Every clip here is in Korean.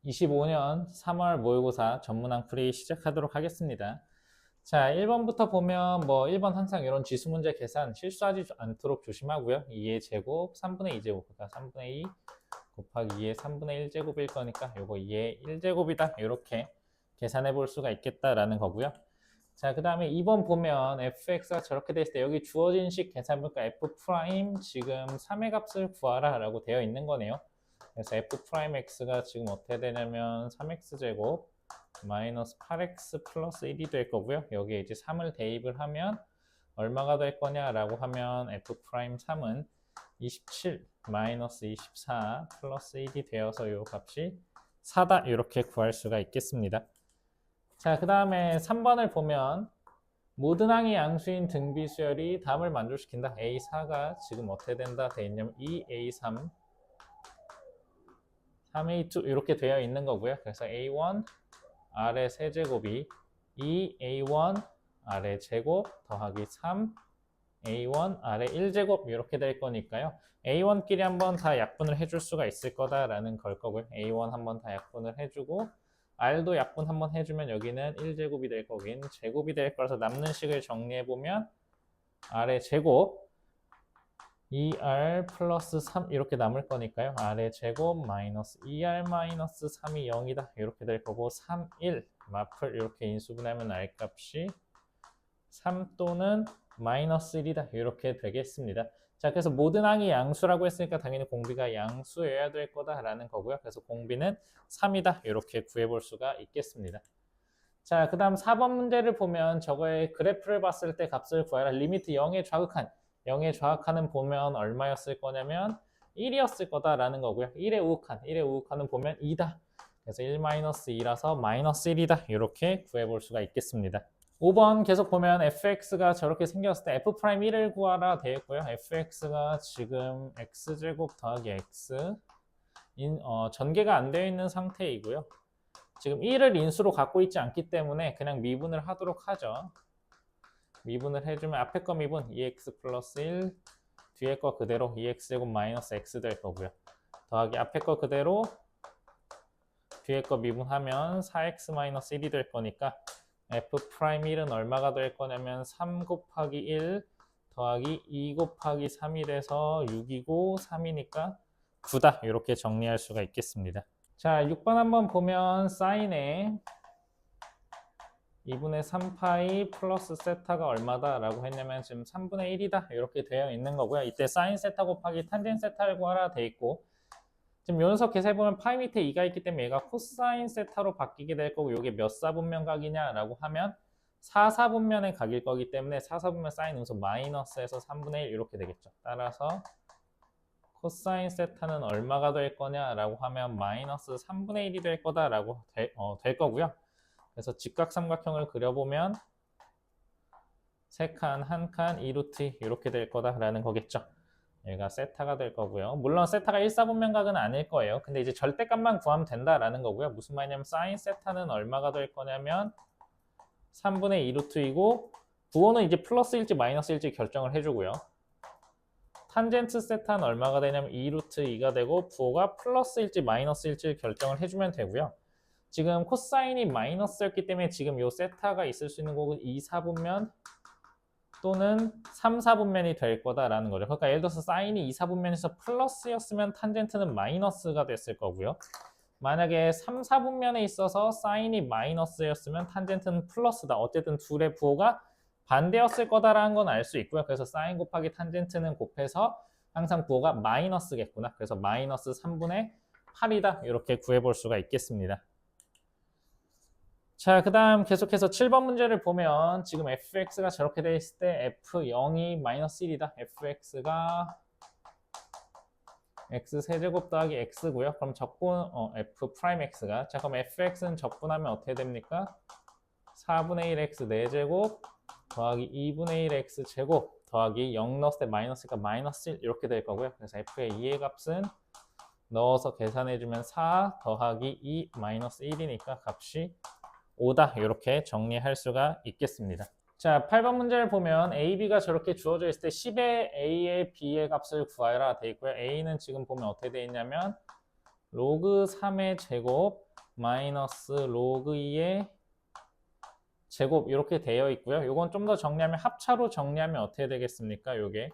25년 3월 모의고사 전문항 풀이 시작하도록 하겠습니다. 자, 1번부터 보면 1번 항상 이런 지수 문제 계산 실수하지 않도록 조심하고요. 2의 제곱, 3분의 2제곱, 그러니까 3분의 2 곱하기 2의 3분의 1제곱일 거니까 요거 2의 1제곱이다. 이렇게 계산해 볼 수가 있겠다라는 거고요. 자, 그 다음에 2번 보면 fx가 저렇게 돼 있을 때 여기 주어진 식 계산해볼까? f 프라임 지금 3의 값을 구하라 라고 되어 있는 거네요. 그래서 f 프라임 x가 지금 어떻게 되냐면 3x제곱 마이너스 8x 플러스 1이 될 거고요. 여기에 이제 3을 대입을 하면 얼마가 될 거냐라고 하면 f 프라임 3은 27 마이너스 24 플러스 1이 되어서 이 값이 4다 이렇게 구할 수가 있겠습니다. 자, 그 다음에 3번을 보면 모든 항이 양수인 등비수열이 다음을 만족시킨다. A4가 지금 어떻게 된다 돼 있냐면 2A3 3A2 이렇게 되어 있는 거고요. 그래서 A1 아래 세제곱이 2A1 아래 제곱 더하기 3 A1 아래 1제곱 이렇게 될 거니까요. A1끼리 한번 다 약분을 해줄 수가 있을 거다라는 걸 거고요. A1 한번 다 약분을 해주고 R도 약분 한번 해주면 여기는 1제곱이 될 거긴 제곱이 될 거라서 남는 식을 정리해보면 R의 제곱 2R 플러스 3 이렇게 남을 거니까요. R의 제곱 마이너스 2R 마이너스 3이 0이다. 이렇게 될 거고 3, 1 마플 이렇게 인수분해하면 R 값이 3 또는 마이너스 1이다. 이렇게 되겠습니다. 자, 그래서 모든 항이 양수라고 했으니까 당연히 공비가 양수여야 될 거다라는 거고요. 그래서 공비는 3이다. 이렇게 구해볼 수가 있겠습니다. 자, 그 다음 4번 문제를 보면 저거의 그래프를 봤을 때 값을 구하라. 리미트 0의 좌극한 0의 좌극한은 보면 얼마였을 거냐면 1이었을 거다라는 거고요. 1의 우극한은 보면 2다. 그래서 1-2라서 마이너스 1이다. 이렇게 구해볼 수가 있겠습니다. 5번 계속 보면 fx가 저렇게 생겼을 때 f'1을 구하라 되어 있고요. fx가 지금 x제곱 더하기 x 전개가 안 되어 있는 상태이고요. 지금 1을 인수로 갖고 있지 않기 때문에 그냥 미분을 하도록 하죠. 미분을 해주면 앞에 거 미분 2x 플러스 1 뒤에 거 그대로 2x제곱 마이너스 x 될 거고요. 더하기 앞에 거 그대로 뒤에 거 미분하면 4x 마이너스 1이 될 거니까 f'1은 얼마가 될 거냐면 3 곱하기 1 더하기 2 곱하기 3이 돼서 6이고 3이니까 9다. 이렇게 정리할 수가 있겠습니다. 자, 6번 한번 보면 사인에 2분의 3파이 플러스 세타가 얼마다 라고 했냐면 지금 3분의 1이다 이렇게 되어 있는 거고요. 이때 사인 세타 곱하기 탄젠 세타를 구하라 돼 있고 지금 요 녀석 계산해보면 파이 밑에 2가 있기 때문에 얘가 코사인 세타로 바뀌게 될 거고 이게 몇 사분면 각이냐 라고 하면 4사분면의 각일 거기 때문에 4사분면 사인 음수 마이너스에서 3분의 1 이렇게 되겠죠. 따라서 코사인 세타는 얼마가 될 거냐 라고 하면 마이너스 3분의 1이 될 거다 라고 될 거고요. 그래서 직각삼각형을 그려보면 3칸, 1칸, 2루트 이렇게 될 거다라는 거겠죠. 얘가 세타가 될 거고요. 물론 세타가 1사분면각은 아닐 거예요. 근데 이제 절대값만 구하면 된다라는 거고요. 무슨 말이냐면 사인 세타는 얼마가 될 거냐면 3분의 2루트이고 부호는 이제 플러스일지 마이너스일지 결정을 해주고요. 탄젠트 세타는 얼마가 되냐면 2루트 2가 되고 부호가 플러스일지 마이너스일지 결정을 해주면 되고요. 지금 코사인이 마이너스였기 때문에 지금 요 세타가 있을 수 있는 곡은 2사분면 또는 3사분면이 될 거다라는 거죠. 그러니까 예를 들어서 사인이 2사분면에서 플러스였으면 탄젠트는 마이너스가 됐을 거고요. 만약에 3사분면에 있어서 사인이 마이너스였으면 탄젠트는 플러스다. 어쨌든 둘의 부호가 반대였을 거다라는 건 알 수 있고요. 그래서 사인 곱하기 탄젠트는 곱해서 항상 부호가 마이너스겠구나. 그래서 마이너스 3분의 8이다. 이렇게 구해볼 수가 있겠습니다. 자, 그 다음 계속해서 7번 문제를 보면 지금 fx가 저렇게 돼 있을 때 f0이 마이너스 1이다. fx가 x세제곱 더하기 x고요. 그럼 적분, f 프라임 x가 자, 그럼 fx는 적분하면 어떻게 됩니까? 4분의 1x 4제곱 더하기 2분의 1 x 제곱 더하기 0 넣었을 때 마이너스가 마이너스 1 이렇게 될 거고요. 그래서 f의 2의 값은 넣어서 계산해주면 4 더하기 2 마이너스 1이니까 값이 5다. 이렇게 정리할 수가 있겠습니다. 자, 8번 문제를 보면 A, B가 저렇게 주어져 있을 때 10의 A의 B의 값을 구하라 돼 있고요. A는 지금 보면 어떻게 돼 있냐면 로그 3의 제곱 마이너스 로그 2의 제곱 이렇게 되어 있고요. 이건 좀 더 정리하면 합차로 정리하면 어떻게 되겠습니까? 요게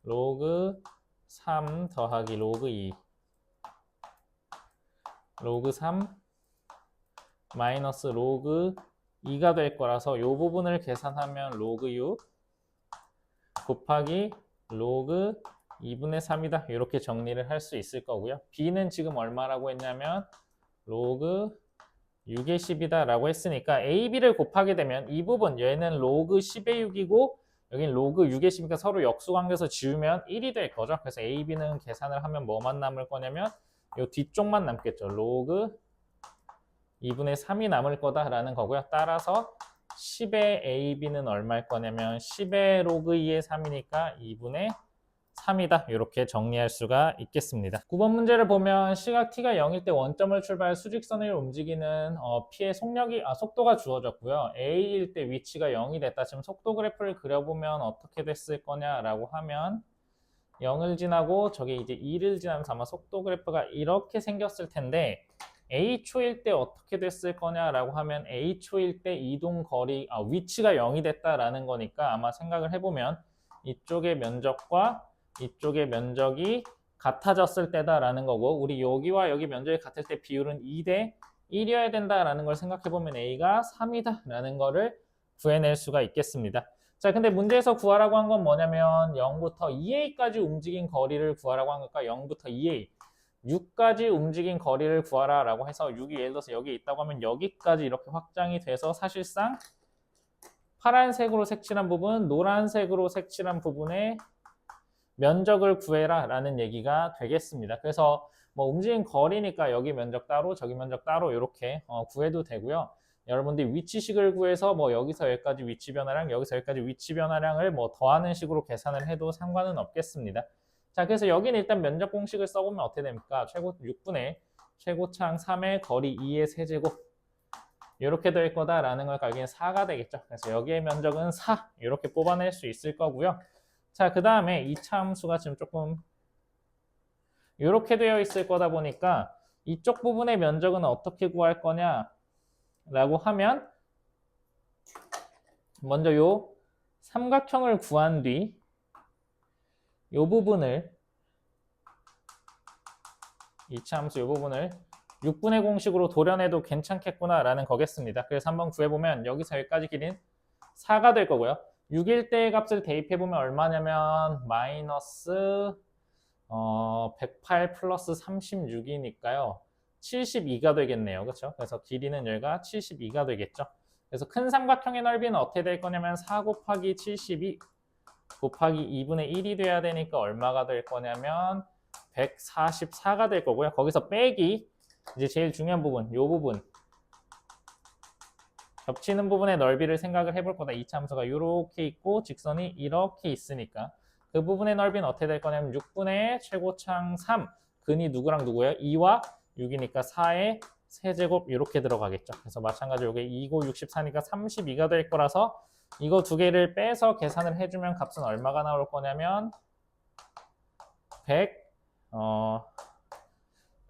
로그 3 더하기 로그 2 로그 3 마이너스 로그 2가 될 거라서 이 부분을 계산하면 로그 6 곱하기 로그 2분의 3이다. 이렇게 정리를 할 수 있을 거고요. b는 지금 얼마라고 했냐면 로그 6의 10이다 라고 했으니까 a, b를 곱하게 되면 이 부분 얘는 로그 10의 6이고 여긴 로그 6의 10이니까 서로 역수관계에서 지우면 1이 될 거죠. 그래서 a, b는 계산을 하면 뭐만 남을 거냐면 이 뒤쪽만 남겠죠. 로그 2분의 3이 남을 거다라는 거고요. 따라서 10의 a, b는 얼마일 거냐면 10의 로그 2의 3이니까 2분의 3이다. 이렇게 정리할 수가 있겠습니다. 9번 문제를 보면 시각 t가 0일 때 원점을 출발 수직선을 움직이는 p의 속도가 주어졌고요. a일 때 위치가 0이 됐다. 지금 속도 그래프를 그려보면 어떻게 됐을 거냐라고 하면 0을 지나고 저게 이제 2를 지나면서 아마 속도 그래프가 이렇게 생겼을 텐데 a초일 때 어떻게 됐을 거냐라고 하면 a초일 때 이동 거리 위치가 0이 됐다라는 거니까 아마 생각을 해보면 이쪽의 면적과 이쪽의 면적이 같아졌을 때다라는 거고 우리 여기와 여기 면적이 같을 때 비율은 2대 1이어야 된다라는 걸 생각해보면 a가 3이다 라는 거를 구해낼 수가 있겠습니다. 자, 근데 문제에서 구하라고 한 건 뭐냐면 0부터 2a까지 움직인 거리를 구하라고 한 거니까 0부터 2a 6까지 움직인 거리를 구하라 라고 해서 6이 예를 들어서 여기 있다고 하면 여기까지 이렇게 확장이 돼서 사실상 파란색으로 색칠한 부분, 노란색으로 색칠한 부분의 면적을 구해라 라는 얘기가 되겠습니다. 그래서 뭐 움직인 거리니까 여기 면적 따로 저기 면적 따로 이렇게 구해도 되고요. 여러분들이 위치식을 구해서 뭐 여기서 여기까지 위치 변화량 여기서 여기까지 위치 변화량을 뭐 더하는 식으로 계산을 해도 상관은 없겠습니다. 자, 그래서 여기는 일단 면적 공식을 써보면 어떻게 됩니까? 최고 6분의 최고창 3의 거리 2의 세제곱 이렇게 될 거다라는 걸 알기엔 4가 되겠죠. 그래서 여기의 면적은 4 이렇게 뽑아낼 수 있을 거고요. 자, 그 다음에 이 함수가 지금 조금 이렇게 되어 있을 거다 보니까 이쪽 부분의 면적은 어떻게 구할 거냐 라고 하면 먼저 요 삼각형을 구한 뒤 이 부분을 이차 함수 이 부분을 6분의 공식으로 도려내도 괜찮겠구나 라는 거겠습니다. 그래서 한번 구해보면 여기서 여기까지 길이는 4가 될 거고요. 6일 때의 값을 대입해보면 얼마냐면 마이너스 108 플러스 36이니까요. 72가 되겠네요. 그렇죠? 그래서 길이는 여기가 72가 되겠죠. 그래서 큰 삼각형의 넓이는 어떻게 될 거냐면 4 곱하기 72 곱하기 2분의 1이 돼야 되니까 얼마가 될 거냐면 144가 될 거고요. 거기서 빼기 이제 제일 중요한 부분, 이 부분 겹치는 부분의 넓이를 생각을 해볼 거다. 이차 함수가 이렇게 있고 직선이 이렇게 있으니까 그 부분의 넓이는 어떻게 될 거냐면 6분의 최고창 3 근이 누구랑 누구예요? 2와 6이니까 4의 세제곱 이렇게 들어가겠죠. 그래서 마찬가지로 이게 2고 64니까 32가 될 거라서 이거 두 개를 빼서 계산을 해주면 값은 얼마가 나올 거냐면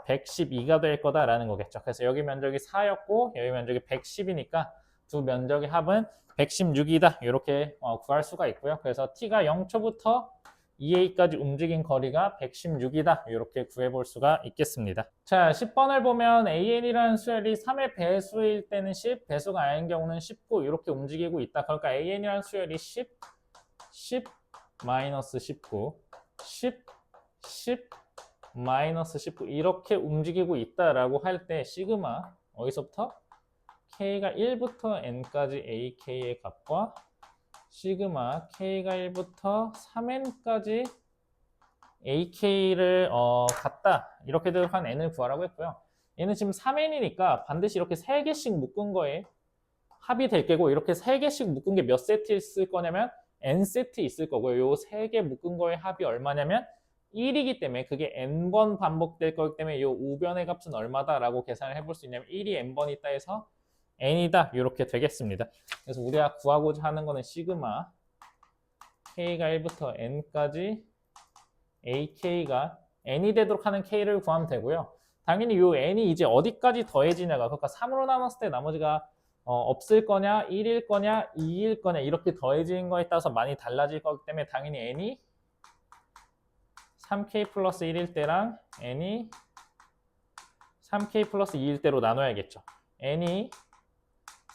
112가 될 거다라는 거겠죠. 그래서 여기 면적이 4였고 여기 면적이 110이니까 두 면적의 합은 116이다. 이렇게 구할 수가 있고요. 그래서 t가 0초부터 2a까지 움직인 거리가 116이다. 이렇게 구해볼 수가 있겠습니다. 자, 10번을 보면 an이라는 수열이 3의 배수일 때는 10, 배수가 아닌 경우는 19 이렇게 움직이고 있다. 그러니까 an이라는 수열이 10, 10, 마이너스 19, 10, 10, 마이너스 19 이렇게 움직이고 있다라고 할 때 시그마 어디서부터? k가 1부터 n까지 ak의 값과 시그마 k가 1부터 3n까지 ak를 같다 이렇게 대입한 n을 구하라고 했고요. 얘는 지금 3n이니까 반드시 이렇게 3개씩 묶은 거에 합이 될 거고 이렇게 3개씩 묶은 게 몇 세트 있을 거냐면 n세트 있을 거고요. 요 3개 묶은 거의 합이 얼마냐면 1이기 때문에 그게 n번 반복될 거기 때문에 이 우변의 값은 얼마다라고 계산을 해볼 수 있냐면 1이 n번 있다 해서 n이다 이렇게 되겠습니다. 그래서 우리가 구하고자 하는 거는 시그마 k가 1부터 n까지 ak가 n이 되도록 하는 k를 구하면 되고요. 당연히 요 n이 이제 어디까지 더해지냐가, 그러니까 3으로 나눴을 때 나머지가 없을 거냐, 1일 거냐, 2일 거냐 이렇게 더해지는 거에 따라서 많이 달라질 거기 때문에 당연히 n이 3k 플러스 1일 때랑 n이 3k 플러스 2일 때로 나눠야겠죠. n이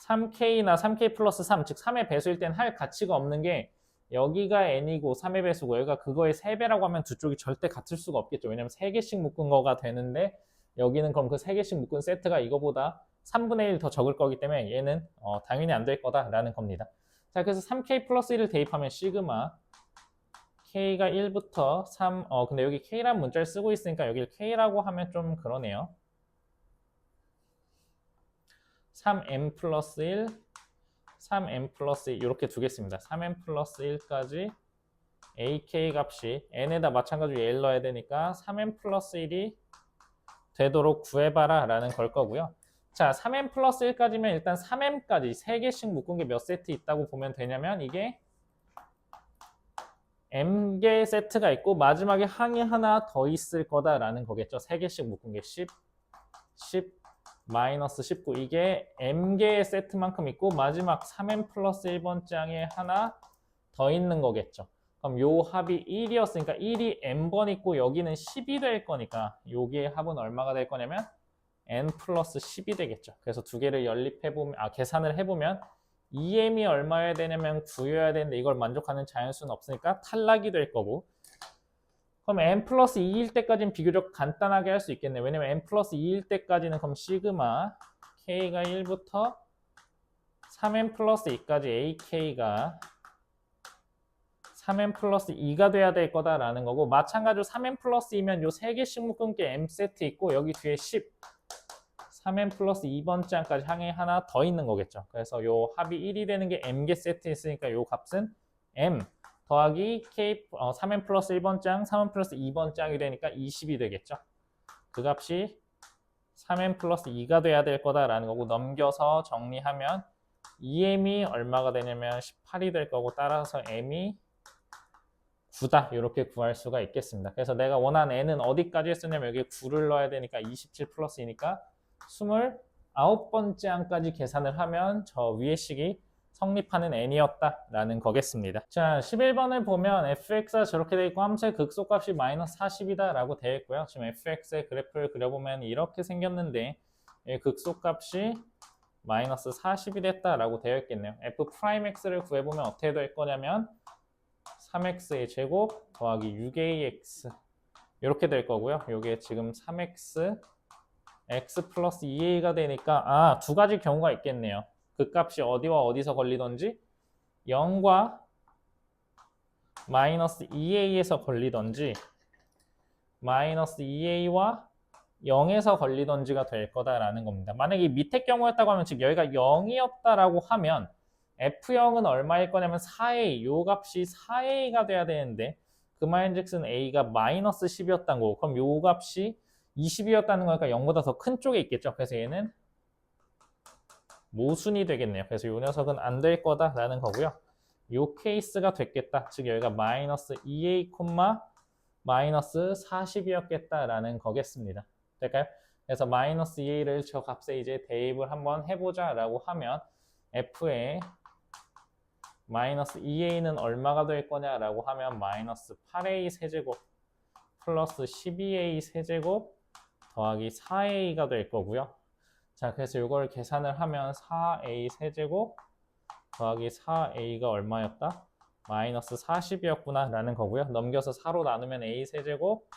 3k나 3k 플러스 3, 즉 3의 배수일 때는 할 가치가 없는 게 여기가 n이고 3의 배수고 여기가 그거의 3배라고 하면 두 쪽이 절대 같을 수가 없겠죠. 왜냐면 3개씩 묶은 거가 되는데 여기는 그럼 그 3개씩 묶은 세트가 이거보다 3분의 1 더 적을 거기 때문에 얘는 당연히 안 될 거다라는 겁니다. 자, 그래서 3k 플러스 1을 대입하면 시그마 k가 1부터 3, 근데 여기 k라는 문자를 쓰고 있으니까 여기를 k라고 하면 좀 그러네요. 3m 플러스 1, 3m 플러스 1 이렇게 두겠습니다. 3m 플러스 1까지 ak 값이 n에다 마찬가지로 얘를 넣어야 되니까 3m 플러스 1이 되도록 구해봐라 라는 걸 거고요. 자, 3m 플러스 1까지면 일단 3m까지 3개씩 묶은 게 몇 세트 있다고 보면 되냐면 이게 m개 세트가 있고 마지막에 항이 하나 더 있을 거다라는 거겠죠. 3개씩 묶은 게 10, 10, 마이너스 19 이게 m개의 세트만큼 있고 마지막 3m 플러스 1번 장에 하나 더 있는 거겠죠. 그럼 요 합이 1이었으니까 1이 n번 있고 여기는 10이 될 거니까 여기의 합은 얼마가 될 거냐면 n 플러스 10이 되겠죠. 그래서 두 개를 연립해보면 계산을 해보면 2m이 얼마여야 되냐면 9여야 되는데 이걸 만족하는 자연수는 없으니까 탈락이 될 거고, 그럼 n 플러스 2일 때까지는 비교적 간단하게 할 수 있겠네요. 왜냐면 n 플러스 2일 때까지는 그럼 시그마 k가 1부터 3n 플러스 2까지 ak가 3n 플러스 2가 돼야 될 거다라는 거고, 마찬가지로 3n 플러스 2면 요 3개씩 묶은 게 m 세트 있고 여기 뒤에 10, 3n 플러스 2번 장까지 항이 하나 더 있는 거겠죠. 그래서 요 합이 1이 되는 게 m개 세트 있으니까 요 값은 m 더하기 k 3n 플러스 1번 장, 3n 플러스 2번 장이 되니까 20이 되겠죠. 그 값이 3n 플러스 2가 돼야 될 거다라는 거고, 넘겨서 정리하면 2m이 얼마가 되냐면 18이 될 거고, 따라서 m이 9다 이렇게 구할 수가 있겠습니다. 그래서 내가 원하는 n은 어디까지 했었냐면 여기에 9를 넣어야 되니까 27 플러스 2니까 29번째 항까지 계산을 하면 저 위의 식이 성립하는 n이었다라는 거겠습니다. 자, 11번을 보면 fx가 저렇게 되어 있고 함수의 극소값이 마이너스 40이다 라고 되어 있고요. 지금 fx의 그래프를 그려보면 이렇게 생겼는데 극소값이 마이너스 40이 됐다라고 되어 있겠네요. f'x를 구해보면 어떻게 될 거냐면 3x의 제곱 더하기 6ax 이렇게 될 거고요. 이게 지금 3x x 플러스 2a가 되니까 두 가지 경우가 있겠네요. 그 값이 어디와 어디서 걸리던지 0과 마이너스 2a에서 걸리던지 마이너스 2a와 0에서 걸리던지가 될 거다라는 겁니다. 만약에 이 밑에 경우였다고 하면 즉 여기가 0이었다라고 하면 f0은 얼마일 거냐면 4a, 요 값이 4a가 돼야 되는데 그 말인즉슨 a가 마이너스 10이었다는 거고, 그럼 요 값이 20이었다는 거니까 0보다 더 큰 쪽에 있겠죠. 그래서 얘는 모순이 되겠네요. 그래서 요 녀석은 안 될 거다라는 거고요. 요 케이스가 됐겠다. 즉 여기가 마이너스 2a, 마이너스 40이었겠다라는 거겠습니다. 될까요? 그래서 마이너스 2a를 저 값에 이제 대입을 한번 해보자라고 하면 f의 마이너스 2a는 얼마가 될 거냐라고 하면 마이너스 8a 세제곱 플러스 12a 세제곱 더하기 4a가 될 거고요. 자, 그래서 이걸 계산을 하면 4a 세제곱 더하기 4a가 얼마였다? 마이너스 40이었구나 라는 거고요. 넘겨서 4로 나누면 a 세제곱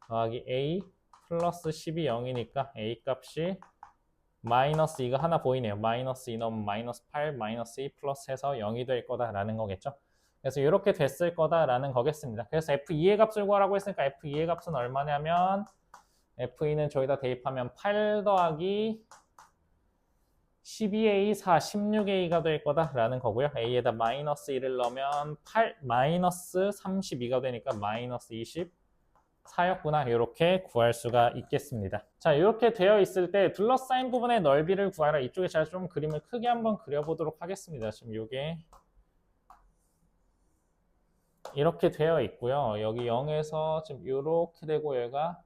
더하기 a 플러스 10이 0이니까 a 값이 마이너스 2가 하나 보이네요. 마이너스 2 넣으면 마이너스 8, 마이너스 2 플러스 해서 0이 될 거다라는 거겠죠. 그래서 이렇게 됐을 거다라는 거겠습니다. 그래서 F2의 값을 구하라고 했으니까 F2의 값은 얼마냐면 F2는 저기다 대입하면 8 더하기 12a, 4, 16a가 될 거다라는 거고요. a에다 마이너스 1을 넣으면 8, 마이너스 32가 되니까 마이너스 24였구나. 이렇게 구할 수가 있겠습니다. 자, 이렇게 되어 있을 때 둘러싸인 부분의 넓이를 구하라. 이쪽에 제가 좀 그림을 크게 한번 그려보도록 하겠습니다. 지금 이게 이렇게 되어 있고요. 여기 0에서 지금 이렇게 되고 얘가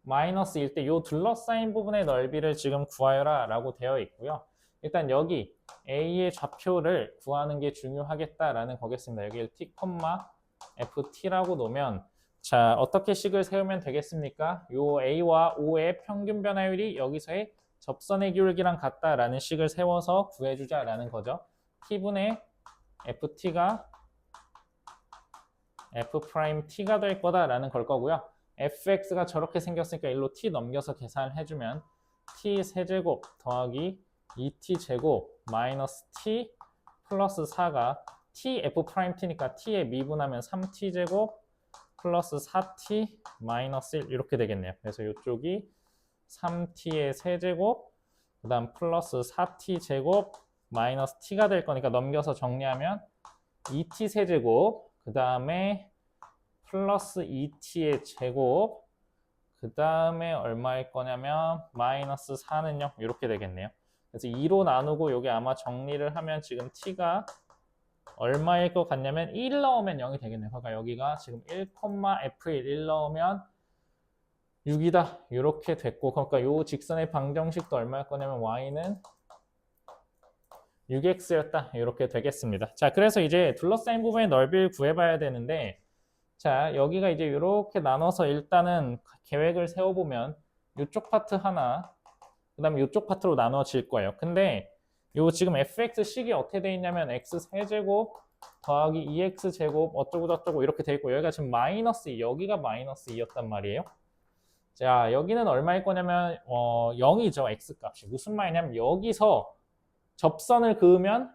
마이너스일 때 요 둘러싸인 부분의 넓이를 지금 구하여라 라고 되어 있고요. 일단 여기 A의 좌표를 구하는 게 중요하겠다라는 거겠습니다. 여기를 t, ft라고 놓으면 자, 어떻게 식을 세우면 되겠습니까? 요 A와 O의 평균 변화율이 여기서의 접선의 기울기랑 같다라는 식을 세워서 구해주자라는 거죠. t분의 ft가 f't가 될 거다라는 걸 거고요. fx가 저렇게 생겼으니까 일로 t 넘겨서 계산을 해주면 t 세제곱 더하기 2t 제곱 마이너스 t 플러스 4가 t f't니까 t에 미분하면 3t 제곱 플러스 4t 마이너스 1 이렇게 되겠네요. 그래서 이쪽이 3t의 세제곱 그 다음 플러스 4t 제곱 마이너스 t가 될 거니까 넘겨서 정리하면 2t 세제곱 그 다음에 플러스 2t의 제곱 그 다음에 얼마일 거냐면 마이너스 4는요 이렇게 되겠네요. 그래서 2로 나누고 여기 아마 정리를 하면 지금 t가 얼마일 것 같냐면 1 넣으면 0이 되겠네요. 그러니까 여기가 지금 1,f1 1 넣으면 6이다 이렇게 됐고 그러니까 이 직선의 방정식도 얼마일 거냐면 y는 6x였다 이렇게 되겠습니다. 자, 그래서 이제 둘러싸인 부분의 넓이를 구해봐야 되는데 자, 여기가 이제 이렇게 나눠서 일단은 계획을 세워보면 이쪽 파트 하나 그 다음에 이쪽 파트로 나눠질 거예요. 근데 요 지금 fx식이 어떻게 돼 있냐면 x세제곱 더하기 2x제곱 어쩌고 저쩌고 이렇게 돼 있고 여기가 지금 마이너스 2 여기가 마이너스 2였단 말이에요. 자, 여기는 얼마일 거냐면 0이죠 x값이. 무슨 말이냐면 여기서 접선을 그으면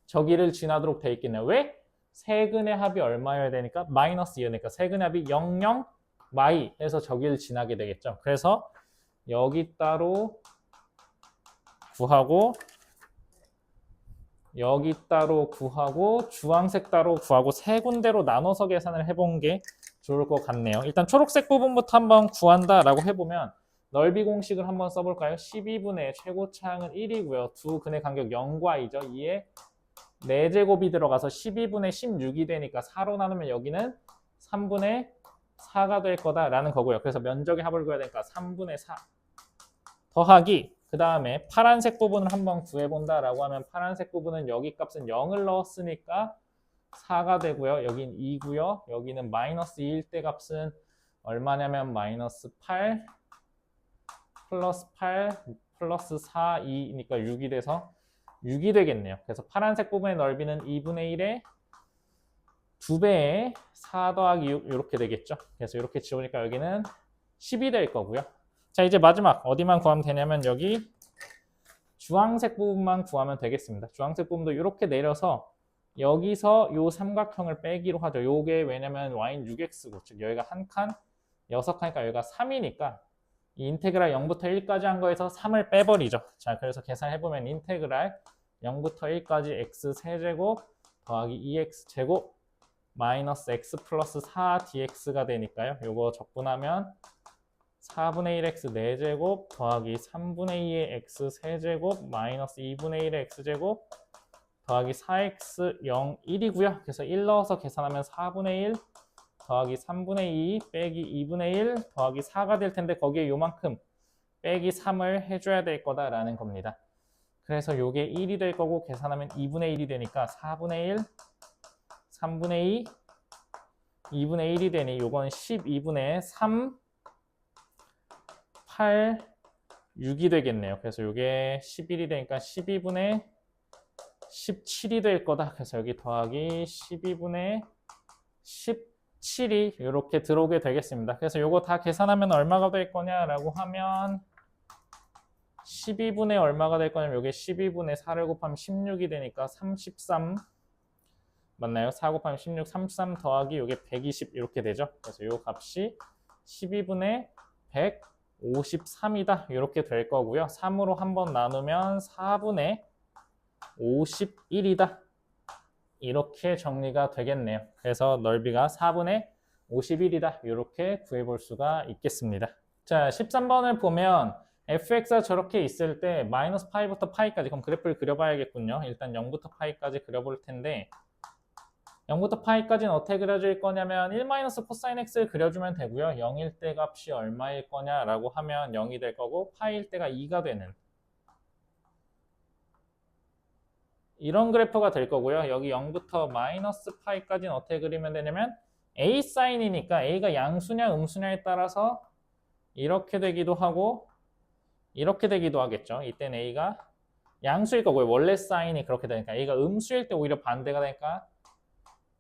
저기를 지나도록 돼 있겠네요. 왜? 세근의 합이 얼마여야 되니까? 마이너스 2여니까 세근의 합이 0, 0, 마이 해서 저기를 지나게 되겠죠. 그래서 여기 따로 구하고 여기 따로 구하고 주황색 따로 구하고 세 군데로 나눠서 계산을 해본 게 좋을 것 같네요. 일단 초록색 부분부터 한번 구한다라고 해보면 넓이 공식을 한번 써볼까요? 12분의 최고차항은 1이고요. 두 근의 간격 0과 2죠. 2에 4제곱이 들어가서 12분의 16이 되니까 4로 나누면 여기는 3분의 4가 될 거다라는 거고요. 그래서 면적의 합을 구해야 되니까 3분의 4 더하기 그 다음에 파란색 부분을 한번 구해본다라고 하면 파란색 부분은 여기 값은 0을 넣었으니까 4가 되고요. 여긴 2고요. 여기는 마이너스 2일 때 값은 얼마냐면 마이너스 8 플러스 8 플러스 4, 2니까 6이 돼서 6이 되겠네요. 그래서 파란색 부분의 넓이는 2분의 1에 2배에 4 더하기 6 이렇게 되겠죠. 그래서 이렇게 지우니까 여기는 10이 될 거고요. 자, 이제 마지막 어디만 구하면 되냐면 여기 주황색 부분만 구하면 되겠습니다. 주황색 부분도 이렇게 내려서 여기서 요 삼각형을 빼기로 하죠. 요게 왜냐면 y는 6x고 즉 여기가 한 칸, 6칸이니까 여기가 3이니까 이 인테그랄 0부터 1까지 한 거에서 3을 빼버리죠. 자, 그래서 계산해보면 인테그랄 0부터 1까지 x 세제곱 더하기 2x 제곱 마이너스 x 플러스 4dx가 되니까요. 요거 적분하면 4분의 1x 4제곱 더하기 3분의 2의 x 세제곱 마이너스 2분의 1의 x제곱 더하기 4x 0, 1이고요. 그래서 1 넣어서 계산하면 4분의 1 더하기 3분의 2 빼기 2분의 1 더하기 4가 될 텐데 거기에 요만큼 빼기 3을 해줘야 될 거다라는 겁니다. 그래서 요게 1이 될 거고 계산하면 2분의 1이 되니까 4분의 1, 3분의 2, 2분의 1이 되니 요건 12분의 3, 8, 6이 되겠네요. 그래서 요게 11이 되니까 12분의 17이 될 거다. 그래서 여기 더하기 12분의 17이 이렇게 들어오게 되겠습니다. 그래서 요거 다 계산하면 얼마가 될 거냐라고 하면 12분의 얼마가 될 거냐면 요게 12분의 4를 곱하면 16이 되니까 33 맞나요? 4 곱하면 16, 33 더하기 요게 120 이렇게 되죠. 그래서 요 값이 12분의 153이다. 이렇게 될 거고요. 3으로 한번 나누면 4분의 51이다. 이렇게 정리가 되겠네요. 그래서 넓이가 4분의 51이다. 이렇게 구해볼 수가 있겠습니다. 자, 13번을 보면 fx가 저렇게 있을 때 마이너스 파이부터 파이까지 그럼 그래프를 그려봐야겠군요. 일단 0부터 파이까지 그려볼 텐데 0부터 파이까지는 어떻게 그려질 거냐면 1 코사인 x를 그려주면 되고요. 0일 때 값이 얼마일 거냐라고 하면 0이 될 거고 파일 때가 2가 되는 이런 그래프가 될 거고요. 여기 0부터 마이너스 파이까지는 어떻게 그리면 되냐면 a 사인이니까 a가 양수냐 음수냐에 따라서 이렇게 되기도 하고 이렇게 되기도 하겠죠. 이때는 a가 양수일 거고요. 원래 사인이 그렇게 되니까 a가 음수일 때 오히려 반대가 되니까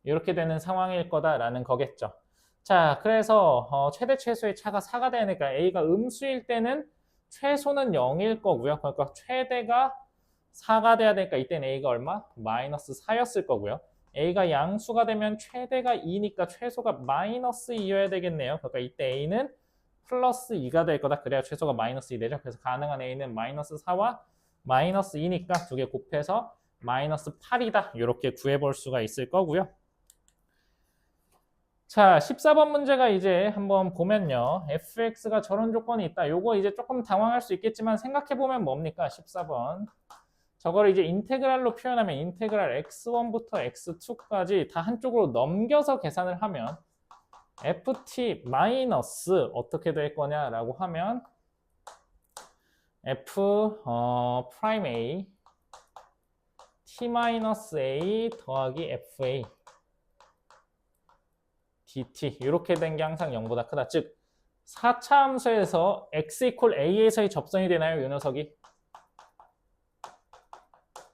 이렇게 되는 상황일 거다라는 거겠죠. 자, 그래서 최대 최소의 차가 4가 되니까 a가 음수일 때는 최소는 0일 거고요. 그러니까 최대가 4가 돼야 되니까 이때는 a가 얼마? 마이너스 4였을 거고요. a가 양수가 되면 최대가 2니까 최소가 마이너스 2여야 되겠네요. 그러니까 이때 a는 플러스 2가 될 거다. 그래야 최소가 마이너스 2 되죠. 그래서 가능한 a는 마이너스 4와 마이너스 2니까 두 개 곱해서 마이너스 8이다. 이렇게 구해볼 수가 있을 거고요. 자, 14번 문제가 이제 한번 보면요. fx가 저런 조건이 있다. 요거 이제 조금 당황할 수 있겠지만 생각해보면 뭡니까? 14번. 저거를 이제 인테그랄로 표현하면 인테그랄 x1부터 x2까지 다 한쪽으로 넘겨서 계산을 하면 ft 마이너스 어떻게 될 거냐라고 하면 f 프라임 a t 마이너스 a 더하기 fa dt 이렇게 된 게 항상 0보다 크다. 즉 4차 함수에서 x 이퀄 a에서의 접선이 되나요? 이 녀석이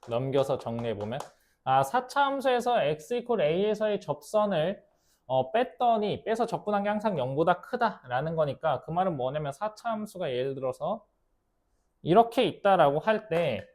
넘겨서 정리해보면 4차 함수에서 x 이퀄 a에서의 접선을 뺐더니 빼서 적분한 게 항상 0보다 크다라는 거니까 그 말은 뭐냐면 4차 함수가 예를 들어서 이렇게 있다라고 할 때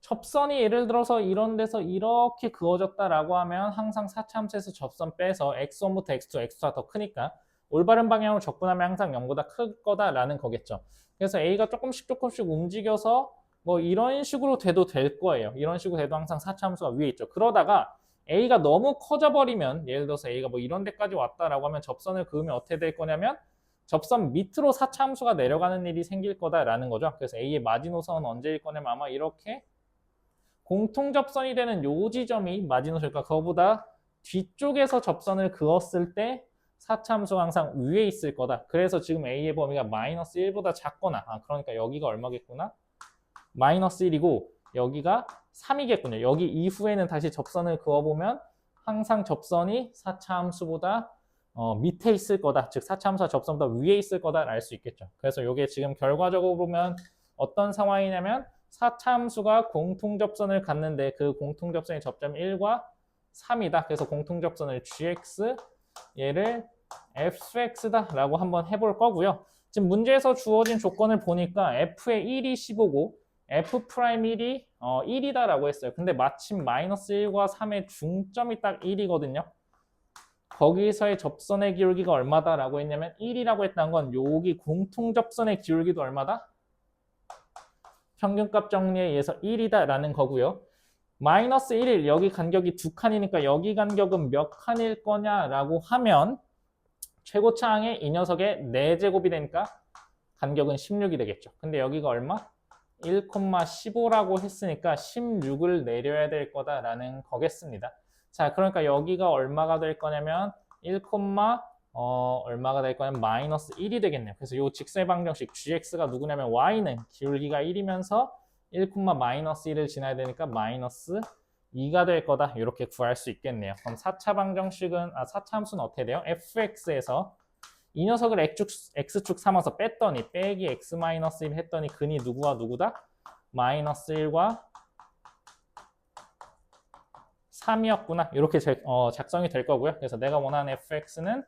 접선이 예를 들어서 이런 데서 이렇게 그어졌다라고 하면 항상 4차 함수에서 접선 빼서 x1부터 x2, x2가 더 크니까 올바른 방향으로 적분하면 항상 0보다 클 거다라는 거겠죠. 그래서 a가 조금씩 움직여서 뭐 이런 식으로 돼도 될 거예요. 이런 식으로 돼도 항상 4차 함수가 위에 있죠. 그러다가 a가 너무 커져 버리면 예를 들어서 a가 뭐 이런 데까지 왔다라고 하면 접선을 그으면 어떻게 될 거냐면 접선 밑으로 4차 함수가 내려가는 일이 생길 거다라는 거죠. 그래서 a의 마지노선은 언제일 거냐면 아마 이렇게 공통 접선이 되는 요 지점이 마지노선일까 그거보다 뒤쪽에서 접선을 그었을 때 4차 함수가 항상 위에 있을 거다. 그래서 지금 a의 범위가 마이너스 1보다 작거나 그러니까 여기가 얼마겠구나? 마이너스 1이고 여기가 3이겠군요. 여기 이후에는 다시 접선을 그어보면 항상 접선이 4차 함수보다 밑에 있을 거다. 즉 4차 함수가 접선보다 위에 있을 거다 알 수 있겠죠. 그래서 이게 지금 결과적으로 보면 어떤 상황이냐면 4차 함수가 공통접선을 갖는데 그 공통접선의 접점이 1과 3이다. 그래서 공통접선을 gx 얘를 fx다 라고 한번 해볼 거고요. 지금 문제에서 주어진 조건을 보니까 f의 1이 15고 f'1이 1이다 라고 했어요. 근데 마침 마이너스 1과 3의 중점이 딱 1이거든요. 거기서의 접선의 기울기가 얼마다 라고 했냐면 1이라고 했던 건 여기 공통접선의 기울기도 얼마다? 평균값 정리에 의해서 1이다 라는 거고요. 마이너스 1일 여기 간격이 2칸이니까 여기 간격은 몇 칸일 거냐라고 하면 최고차항의 이 녀석의 4제곱이 되니까 간격은 16이 되겠죠. 근데 여기가 얼마? 1,15라고 했으니까 16을 내려야 될 거다라는 거겠습니다. 자, 그러니까 여기가 얼마가 될 거냐면 1, 얼마가 될 거냐면 마이너스 1이 되겠네요. 그래서 이 직선의 방정식 gx가 누구냐면 y는 기울기가 1이면서 1, 마이너스 1을 지나야 되니까 마이너스 2가 될 거다. 이렇게 구할 수 있겠네요. 그럼 4차 방정식은 4차 함수는 어떻게 돼요? fx에서 이 녀석을 x축 삼아서 뺐더니 빼기 x-1 했더니 근이 누구와 누구다? 마이너스 1과 3이었구나. 이렇게 작성이 될 거고요. 그래서 내가 원하는 fx는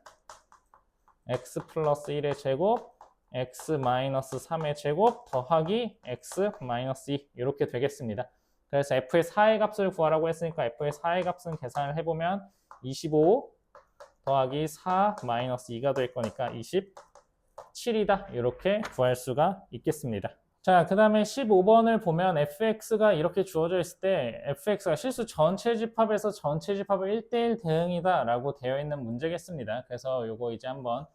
x 플러스 1의 제곱 x 마이너스 3의 제곱 더하기 x 마이너스 2 이렇게 되겠습니다. 그래서 f의 4의 값을 구하라고 했으니까 f의 4의 값은 계산을 해보면 25 더하기 4 마이너스 2가 될 거니까 27이다. 이렇게 구할 수가 있겠습니다. 자, 그 다음에 15번을 보면 fx가 이렇게 주어져 있을 때 fx가 실수 전체 집합에서 전체 집합을 1대1 대응이다 라고 되어 있는 문제겠습니다. 그래서 요거 이제 한번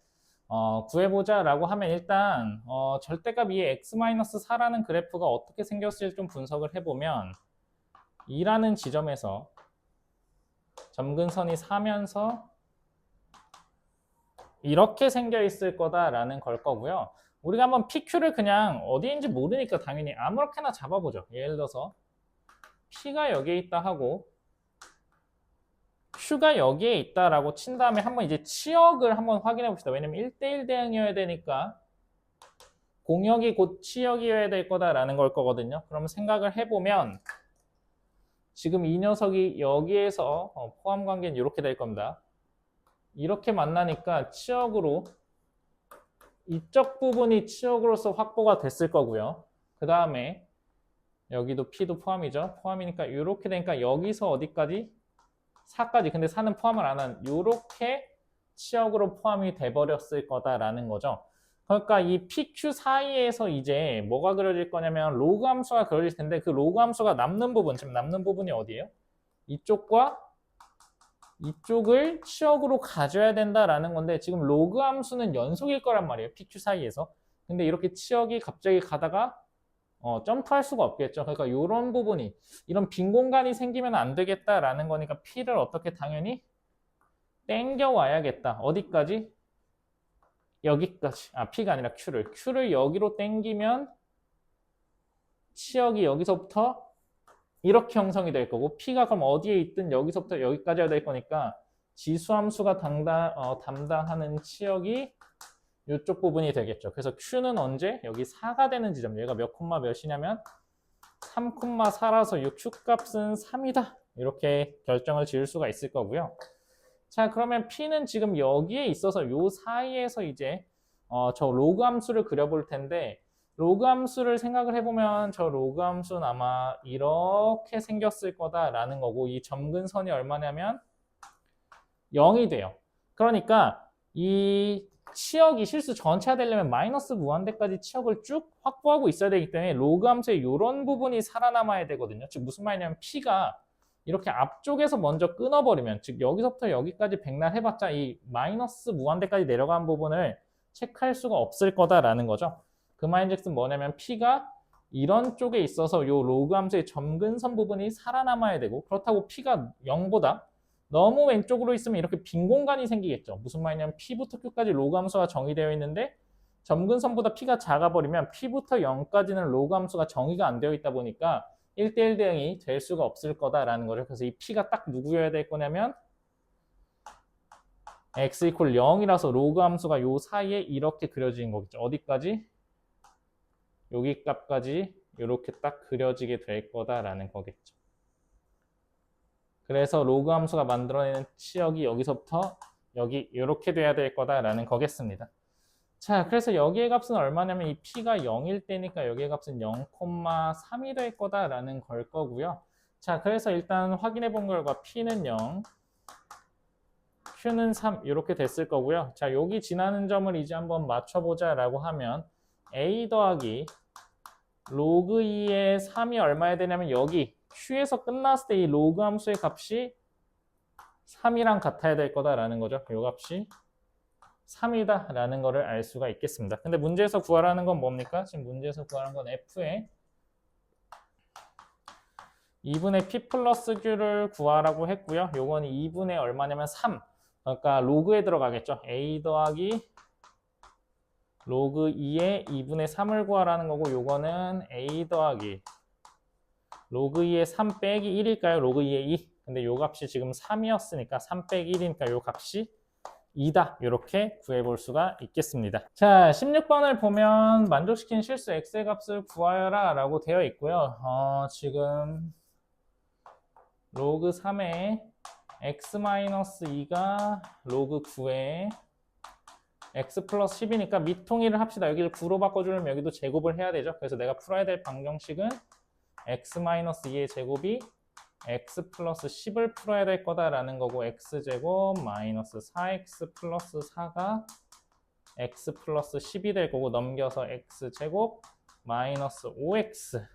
구해보자 라고 하면 일단 절대값 2의 x-4라는 그래프가 어떻게 생겼을지 좀 분석을 해보면 2라는 지점에서 점근선이 사면서 이렇게 생겨 있을 거다라는 걸 거고요. 우리가 한번 PQ를 그냥 어디인지 모르니까 당연히 아무렇게나 잡아보죠. 예를 들어서 P가 여기에 있다 하고 Q가 여기에 있다라고 친 다음에 한번 이제 치역을 한번 확인해 봅시다. 왜냐면 1대1 대응이어야 되니까 공역이 곧 치역이어야 될 거다라는 걸 거거든요. 그럼 생각을 해보면 지금 이 녀석이 여기에서 포함 관계는 이렇게 될 겁니다. 이렇게 만나니까 치역으로 이쪽 부분이 치역으로서 확보가 됐을 거고요. 그 다음에 여기도 P도 포함이죠. 포함이니까 이렇게 되니까 여기서 어디까지? 4까지. 근데 4는 포함을 안 한 이렇게 치역으로 포함이 돼버렸을 거다라는 거죠. 그러니까 이 PQ 사이에서 이제 뭐가 그려질 거냐면 로그 함수가 그려질 텐데 그 로그 함수가 남는 부분, 지금 남는 부분이 어디예요? 이쪽과 이쪽을 치역으로 가져야 된다라는 건데 지금 로그 함수는 연속일 거란 말이에요. PQ 사이에서. 근데 이렇게 치역이 갑자기 가다가 점프할 수가 없겠죠. 그러니까 이런 부분이 이런 빈 공간이 생기면 안 되겠다라는 거니까 P를 어떻게 당연히 땡겨 와야겠다. 어디까지? 여기까지. P가 아니라 Q를 여기로 땡기면 치역이 여기서부터 이렇게 형성이 될 거고 P가 그럼 어디에 있든 여기서부터 여기까지 해야 될 거니까 지수함수가 담당하는 치역이 이쪽 부분이 되겠죠. 그래서 Q는 언제? 여기 4가 되는 지점. 얘가 몇 콤마 몇이냐면 3,4라서 이 Q 값은 3이다. 이렇게 결정을 지을 수가 있을 거고요. 자, 그러면 P는 지금 여기에 있어서 이 사이에서 이제 저 로그 함수를 그려볼 텐데 로그 함수를 생각을 해보면 저 로그 함수는 아마 이렇게 생겼을 거다라는 거고 이 점근선이 얼마냐면 0이 돼요. 그러니까 이 치역이 실수 전체가 되려면 마이너스 무한대까지 치역을 쭉 확보하고 있어야 되기 때문에 로그 함수의 이런 부분이 살아남아야 되거든요. 즉 무슨 말이냐면 P가 이렇게 앞쪽에서 먼저 끊어버리면 즉 여기서부터 여기까지 백날 해봤자 이 마이너스 무한대까지 내려간 부분을 체크할 수가 없을 거다라는 거죠. 그 말인즉슨 뭐냐면 P가 이런 쪽에 있어서 이 로그 함수의 점근선 부분이 살아남아야 되고 그렇다고 P가 0보다 너무 왼쪽으로 있으면 이렇게 빈 공간이 생기겠죠. 무슨 말이냐면 P부터 Q까지 로그 함수가 정의되어 있는데 점근선보다 P가 작아버리면 P부터 0까지는 로그 함수가 정의가 안 되어 있다 보니까 1대1 대응이 될 수가 없을 거다라는 거죠. 그래서 이 P가 딱 누구여야 될 거냐면 x = 0이라서 로그 함수가 요 사이에 이렇게 그려지는 거겠죠. 어디까지? 여기 값까지 이렇게 딱 그려지게 될 거다라는 거겠죠. 그래서 로그 함수가 만들어내는 치역이 여기서부터 여기 이렇게 돼야 될 거다라는 거겠습니다. 자, 그래서 여기의 값은 얼마냐면 이 P가 0일 때니까 여기의 값은 0,3이 될 거다라는 걸 거고요. 자, 그래서 일단 확인해 본 결과 P는 0, Q는 3 이렇게 됐을 거고요. 자, 여기 지나는 점을 이제 한번 맞춰보자라고 하면 A 더하기 로그 2의 3이 얼마야 되냐면 여기 Q에서 끝났을 때 이 로그 함수의 값이 3이랑 같아야 될 거다라는 거죠. 이 값이 3이다 라는 거를 알 수가 있겠습니다. 근데 문제에서 구하라는 건 뭡니까? 지금 문제에서 구하라는 건 F의 2분의 P 플러스 Q를 구하라고 했고요. 요건 2분의 얼마냐면 3. 그러니까 로그에 들어가겠죠. A 더하기 로그 2의 2분의 3을 구하라는 거고 요거는 A 더하기 로그 2의 3 빼기 1일까요? 로그 2의 2. 근데 요 값이 지금 3이었으니까 3 빼기 1이니까 요 값이 2다. 이렇게 구해볼 수가 있겠습니다. 자, 16번을 보면 만족시킨 실수 x의 값을 구하여라 라고 되어 있고요. 지금 로그 3에 x-2가 로그 9에 x 플러스 10이니까 밑통일을 합시다. 여기를 9로 바꿔주려면 여기도 제곱을 해야 되죠. 그래서 내가 풀어야 될 방정식은 x-2의 제곱이 x 플러스 10을 풀어야 될 거다라는 거고 x제곱 마이너스 4x 플러스 4가 x 플러스 10이 될 거고 넘겨서 x제곱 마이너스 5x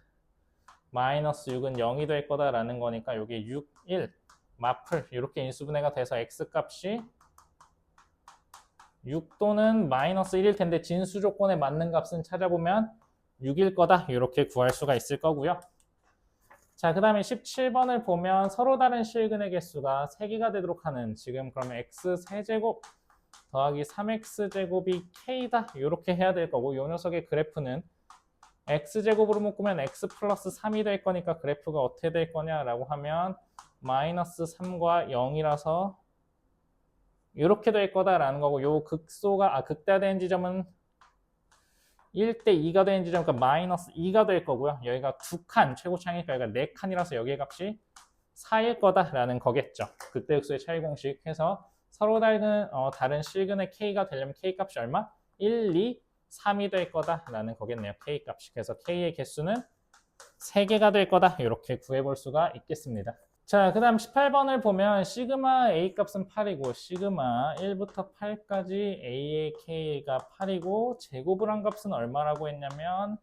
마이너스 6은 0이 될 거다라는 거니까 이게 6, 1 마플 이렇게 인수분해가 돼서 x값이 6 또는 마이너스 1일 텐데 진수 조건에 맞는 값은 찾아보면 6일 거다 이렇게 구할 수가 있을 거고요. 자, 그 다음에 17번을 보면 서로 다른 실근의 개수가 3개가 되도록 하는 지금 그러면 x 세제곱 더하기 3x제곱이 k다 이렇게 해야 될 거고 이 녀석의 그래프는 x제곱으로 묶으면 x 플러스 3이 될 거니까 그래프가 어떻게 될 거냐라고 하면 마이너스 3과 0이라서 이렇게 될 거다라는 거고 요 극소가 극대화된 지점은 1대 2가 되는 지점, 그러니까 마이너스 2가 될 거고요. 여기가 2칸, 최고차이니까 여기가 4칸이라서 여기의 값이 4일 거다라는 거겠죠. 극대극소의 차이 공식 해서 서로 다른 실근의 k가 되려면 k 값이 얼마? 1, 2, 3이 될 거다라는 거겠네요. k 값이. 그래서 k의 개수는 3개가 될 거다. 이렇게 구해볼 수가 있겠습니다. 자, 그 다음 18번을 보면 시그마 A 값은 8이고 시그마 1부터 8까지 A의 K가 8이고 제곱을 한 값은 얼마라고 했냐면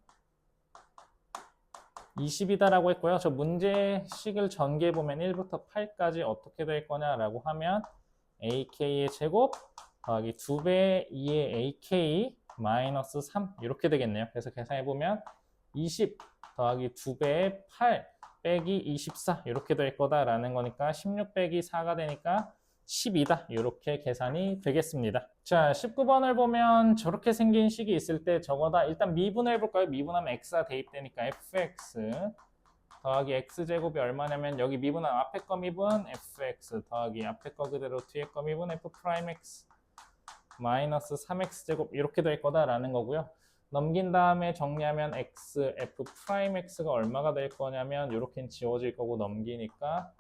20이다라고 했고요. 저 문제식을 전개해 보면 1부터 8까지 어떻게 될 거냐라고 하면 AK의 제곱 더하기 2배 2의 AK 마이너스 3 이렇게 되겠네요. 그래서 계산해 보면 20 더하기 2배의 8 빼기 24 이렇게 될 거다라는 거니까 16 빼기 4가 되니까 12다 이렇게 계산이 되겠습니다. 자, 19번을 보면 저렇게 생긴 식이 있을 때 저거다. 일단 미분을 해볼까요? 미분하면 x가 대입되니까 fx 더하기 x제곱이 얼마냐면 여기 미분하면 앞에 거 미분 fx 더하기 앞에 거 그대로 뒤에 거 미분 f'x 마이너스 3x제곱 이렇게 될 거다라는 거고요. 넘긴 다음에 정리하면 x, f'x가 얼마가 될 거냐면 이렇게 지워질 거고 넘기니까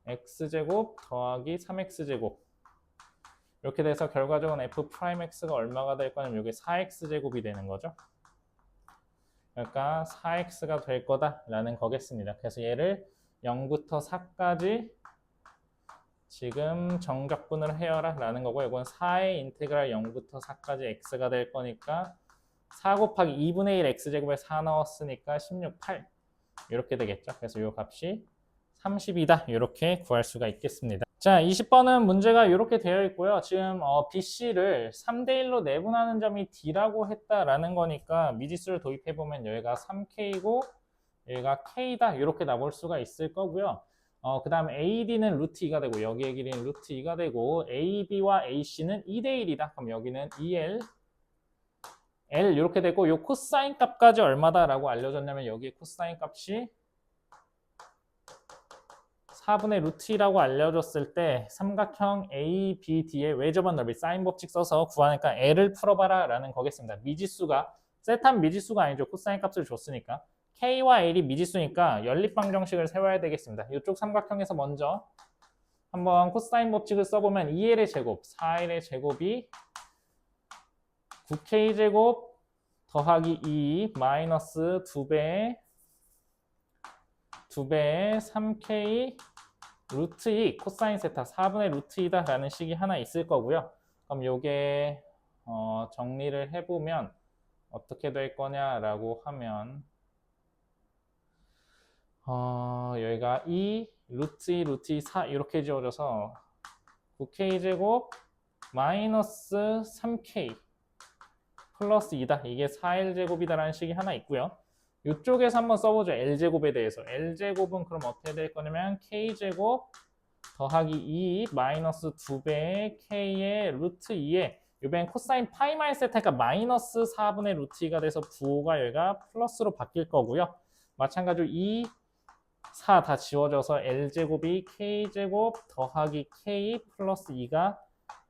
x제곱 더하기 3x제곱 이렇게 돼서 결과적으로 f'x가 얼마가 될 거냐면 이게 4x제곱이 되는 거죠. 그러니까 4x가 될 거다라는 거겠습니다. 그래서 얘를 0부터 4까지 지금 정적분을 해여라 라는 거고 이건 4의 인테그랄 0부터 4까지 x가 될 거니까 4 곱하기 2분의 1 x제곱에 4 넣었으니까 16, 8 이렇게 되겠죠. 그래서 이 값이 30이다 이렇게 구할 수가 있겠습니다. 자, 20번은 문제가 이렇게 되어 있고요. 지금 BC를 3대1로 내분하는 점이 D라고 했다라는 거니까 미지수를 도입해보면 여기가 3K고 여기가 K다 이렇게 나올 수가 있을 거고요. 그 다음 AD는 루트 2가 되고 여기의 길이는 루트 2가 되고 AB와 AC는 2대1이다. 그럼 여기는 2L L 이렇게 되고 요 코사인 값까지 얼마다라고 알려줬냐면 여기 코사인 값이 4분의 루트 2라고 알려줬을 때 삼각형 ABD의 외접한 넓이 사인 법칙 써서 구하니까 L을 풀어봐라 라는 거겠습니다. 미지수가 세타는 미지수가 아니죠. 코사인 값을 줬으니까 K와 L이 미지수니까 연립방정식을 세워야 되겠습니다. 이쪽 삼각형에서 먼저 한번 코사인 법칙을 써보면 2L의 제곱, 4L의 제곱이 9K제곱 더하기 2 마이너스 2배 3K 루트 2 코사인 세타 4분의 루트 2다 라는 식이 하나 있을 거고요. 그럼 요게 정리를 해보면 어떻게 될 거냐라고 하면 여기가 2 루트 2 루트 2 4 이렇게 지워져서 9K제곱 마이너스 3K 플러스 2다. 이게 4L제곱이다라는 식이 하나 있고요. 이쪽에서 한번 써보죠. L제곱에 대해서. L제곱은 그럼 어떻게 될 거냐면 K제곱 더하기 2 마이너스 2배 K의 루트 2에 이번엔 코사인 파이 마이 세타니까 마이너스 4분의 루트 2가 돼서 부호가 여기가 플러스로 바뀔 거고요. 마찬가지로 2, 4 다 지워져서 L제곱이 K제곱 더하기 K 플러스 2가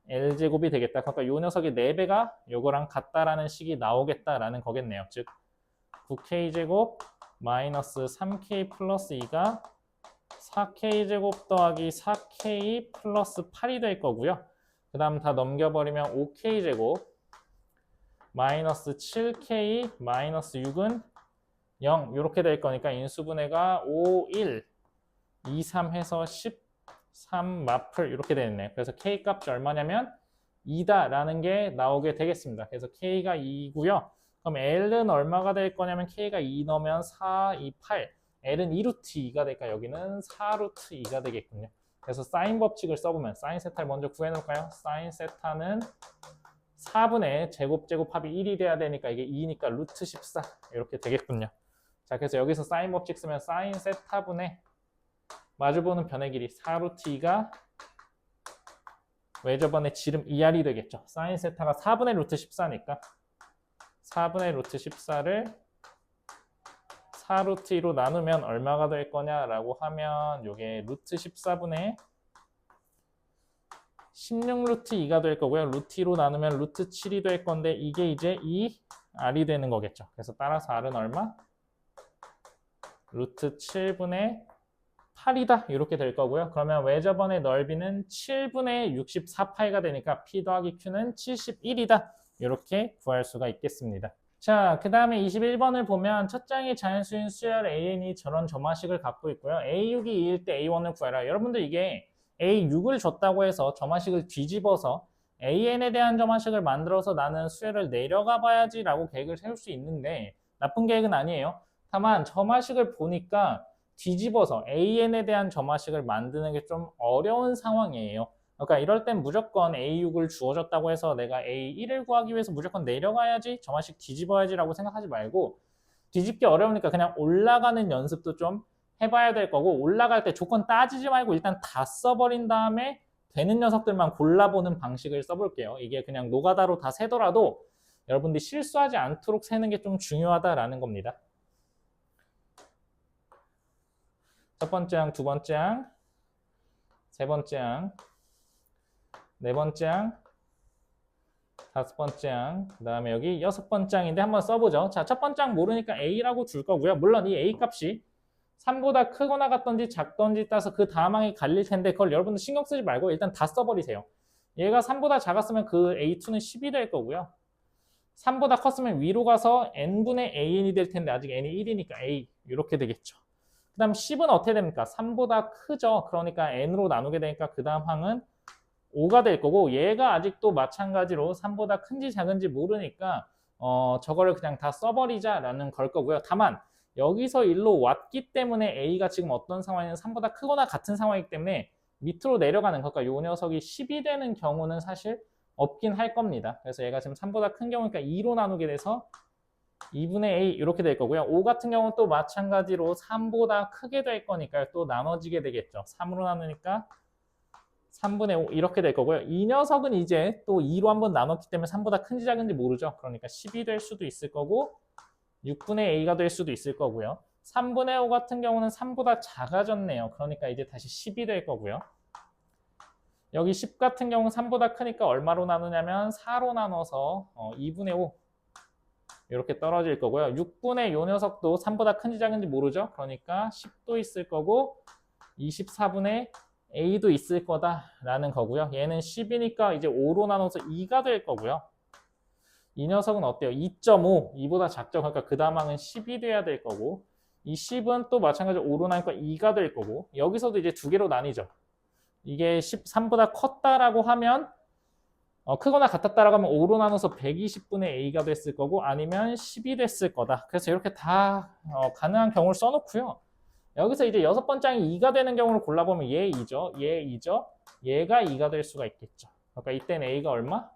L제곱이 되겠다. 그러니까 이 녀석의 4배가 요거랑 같다라는 식이 나오겠다라는 거겠네요. 즉 9K제곱 마이너스 3K 플러스 2가 4K제곱 더하기 4K 플러스 8이 될 거고요. 그 다음 다 넘겨버리면 5K제곱 마이너스 7K 마이너스 6은 0 이렇게 될 거니까 인수분해가 5, 1, 2, 3 해서 13 마플 이렇게 되겠네요. 그래서 K 값이 얼마냐면 2다라는 게 나오게 되겠습니다. 그래서 K가 2고요. 그럼 L은 얼마가 될 거냐면 K가 2 넣으면 4, 2, 8 L은 2루트 2가 되니까 여기는 4루트 2가 되겠군요. 그래서 사인 법칙을 써보면 사인 세타를 먼저 구해놓을까요? 사인 세타는 4분의 제곱 합이 1이 돼야 되니까 이게 2니까 루트 14 이렇게 되겠군요. 자, 그래서 여기서 사인 법칙 쓰면 사인 세타분의 마주보는 변의 길이 4루트 2가 왜 저번에 지름 2r이 되겠죠. 사인 세타가 4분의 루트 14니까 4분의 루트 14를 4루트 2로 나누면 얼마가 될 거냐라고 하면 이게 루트 14분의 16루트 2가 될 거고요. 루트 2로 나누면 루트 7이 될 건데 이게 이제 2r이 되는 거겠죠. 그래서 따라서 r은 얼마? 루트 7분의 8이다 이렇게 될 거고요. 그러면 외접원의 넓이는 7분의 64파이가 되니까 P 더하기 Q는 71이다 이렇게 구할 수가 있겠습니다. 자, 그 다음에 21번을 보면 첫 장의 자연수인 수열 AN이 저런 점화식을 갖고 있고요. A6이 2일 때 A1을 구해라. 여러분들 이게 A6을 줬다고 해서 점화식을 뒤집어서 AN에 대한 점화식을 만들어서 나는 수열을 내려가 봐야지 라고 계획을 세울 수 있는데 나쁜 계획은 아니에요. 다만 점화식을 보니까 뒤집어서 AN에 대한 점화식을 만드는 게 좀 어려운 상황이에요. 그러니까 이럴 땐 무조건 A6을 주어졌다고 해서 내가 A1을 구하기 위해서 무조건 내려가야지 점화식 뒤집어야지 라고 생각하지 말고 뒤집기 어려우니까 그냥 올라가는 연습도 좀 해봐야 될 거고 올라갈 때 조건 따지지 말고 일단 다 써버린 다음에 되는 녀석들만 골라보는 방식을 써볼게요. 이게 그냥 노가다로 다 세더라도 여러분들이 실수하지 않도록 세는 게 좀 중요하다라는 겁니다. 첫 번째 항, 두 번째 항, 세 번째 항, 네 번째 항, 다섯 번째 항, 그 다음에 여기 여섯 번째 항인데 한번 써보죠. 자, 첫 번째 항 모르니까 A라고 줄 거고요. 물론 이 A 값이 3보다 크거나 같던지 작던지 따서 그 다음 항이 갈릴 텐데 그걸 여러분들 신경 쓰지 말고 일단 다 써버리세요. 얘가 3보다 작았으면 그 A2는 10이 될 거고요. 3보다 컸으면 위로 가서 n분의 an이 될 텐데 아직 n이 1이니까 a 이렇게 되겠죠. 그 다음 10은 어떻게 됩니까? 3보다 크죠. 그러니까 n으로 나누게 되니까 그 다음 항은 5가 될 거고 얘가 아직도 마찬가지로 3보다 큰지 작은지 모르니까 저거를 그냥 다 써버리자라는 걸 거고요. 다만 여기서 1로 왔기 때문에 A가 지금 어떤 상황이냐면 3보다 크거나 같은 상황이기 때문에 밑으로 내려가는 그러니까 이 녀석이 10이 되는 경우는 사실 없긴 할 겁니다. 그래서 얘가 지금 3보다 큰 경우니까 2로 나누게 돼서 2분의 A 이렇게 될 거고요. 5 같은 경우는 또 마찬가지로 3보다 크게 될 거니까 또 나눠지게 되겠죠. 3으로 나누니까 3분의 5 이렇게 될 거고요. 이 녀석은 이제 또 2로 한번 나눴기 때문에 3보다 큰지 작은지 모르죠. 그러니까 10이 될 수도 있을 거고 6분의 A가 될 수도 있을 거고요. 3분의 5 같은 경우는 3보다 작아졌네요. 그러니까 이제 다시 10이 될 거고요. 여기 10 같은 경우는 3보다 크니까 얼마로 나누냐면 4로 나눠서 2분의 5 이렇게 떨어질 거고요. 6분의 요 녀석도 3보다 큰지 작은지 모르죠. 그러니까 10도 있을 거고 24분의 A도 있을 거다라는 거고요. 얘는 10이니까 이제 5로 나눠서 2가 될 거고요. 이 녀석은 어때요? 2.5, 2보다 작죠. 그러니까 그 다음 항은 10이 돼야 될 거고 이 10은 또 마찬가지로 5로 나니까 2가 될 거고 여기서도 이제 두 개로 나뉘죠. 이게 13보다 컸다라고 하면 크거나 같았다라고 하면 5로 나눠서 120분의 A가 됐을 거고 아니면 10이 됐을 거다. 그래서 이렇게 다 가능한 경우를 써놓고요. 여기서 이제 여섯 번째 항이 2가 되는 경우를 골라보면 얘 2죠. 얘 2죠. 얘가 2가 될 수가 있겠죠. 그러니까 이때는 A가 얼마?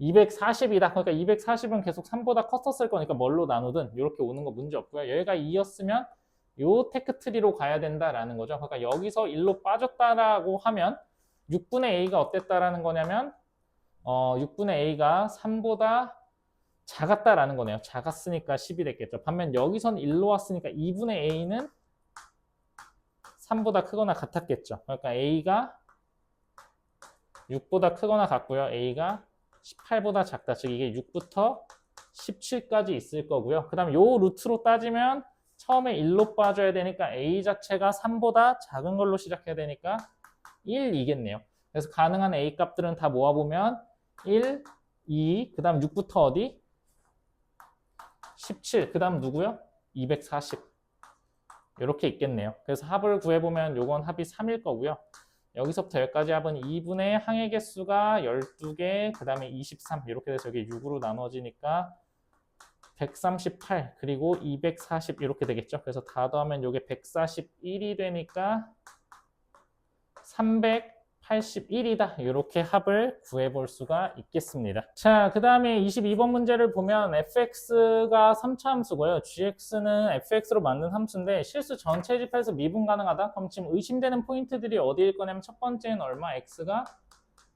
240이다. 그러니까 240은 계속 3보다 컸었을 거니까 뭘로 나누든 이렇게 오는 거 문제 없고요. 얘가 2였으면 요 테크트리로 가야 된다라는 거죠. 그러니까 여기서 1로 빠졌다라고 하면 6분의 A가 어땠다라는 거냐면 6분의 A가 3보다 작았다라는 거네요. 작았으니까 10이 됐겠죠. 반면 여기선 1로 왔으니까 2분의 A는 3보다 크거나 같았겠죠. 그러니까 A가 6보다 크거나 같고요. A가 18보다 작다. 즉 이게 6부터 17까지 있을 거고요. 그 다음에 요 루트로 따지면 처음에 1로 빠져야 되니까 A 자체가 3보다 작은 걸로 시작해야 되니까 1이겠네요. 그래서 가능한 A 값들은 다 모아보면 1, 2, 그 다음 6부터 어디? 17, 그 다음 누구요? 240 이렇게 있겠네요. 그래서 합을 구해보면 요건 합이 3일 거고요. 여기서부터 여기까지 합은 2분의 항의 개수가 12개, 그 다음에 23 이렇게 돼서 여기 6으로 나눠지니까 138 그리고 240 이렇게 되겠죠. 그래서 다 더하면 이게 141이 되니까 81이다. 이렇게 합을 구해볼 수가 있겠습니다. 자, 그 다음에 22번 문제를 보면 fx가 3차 함수고요. gx는 fx로 만든 함수인데 실수 전체 집합에서 미분 가능하다? 그럼 지금 의심되는 포인트들이 어디일 거냐면 첫 번째는 얼마? x가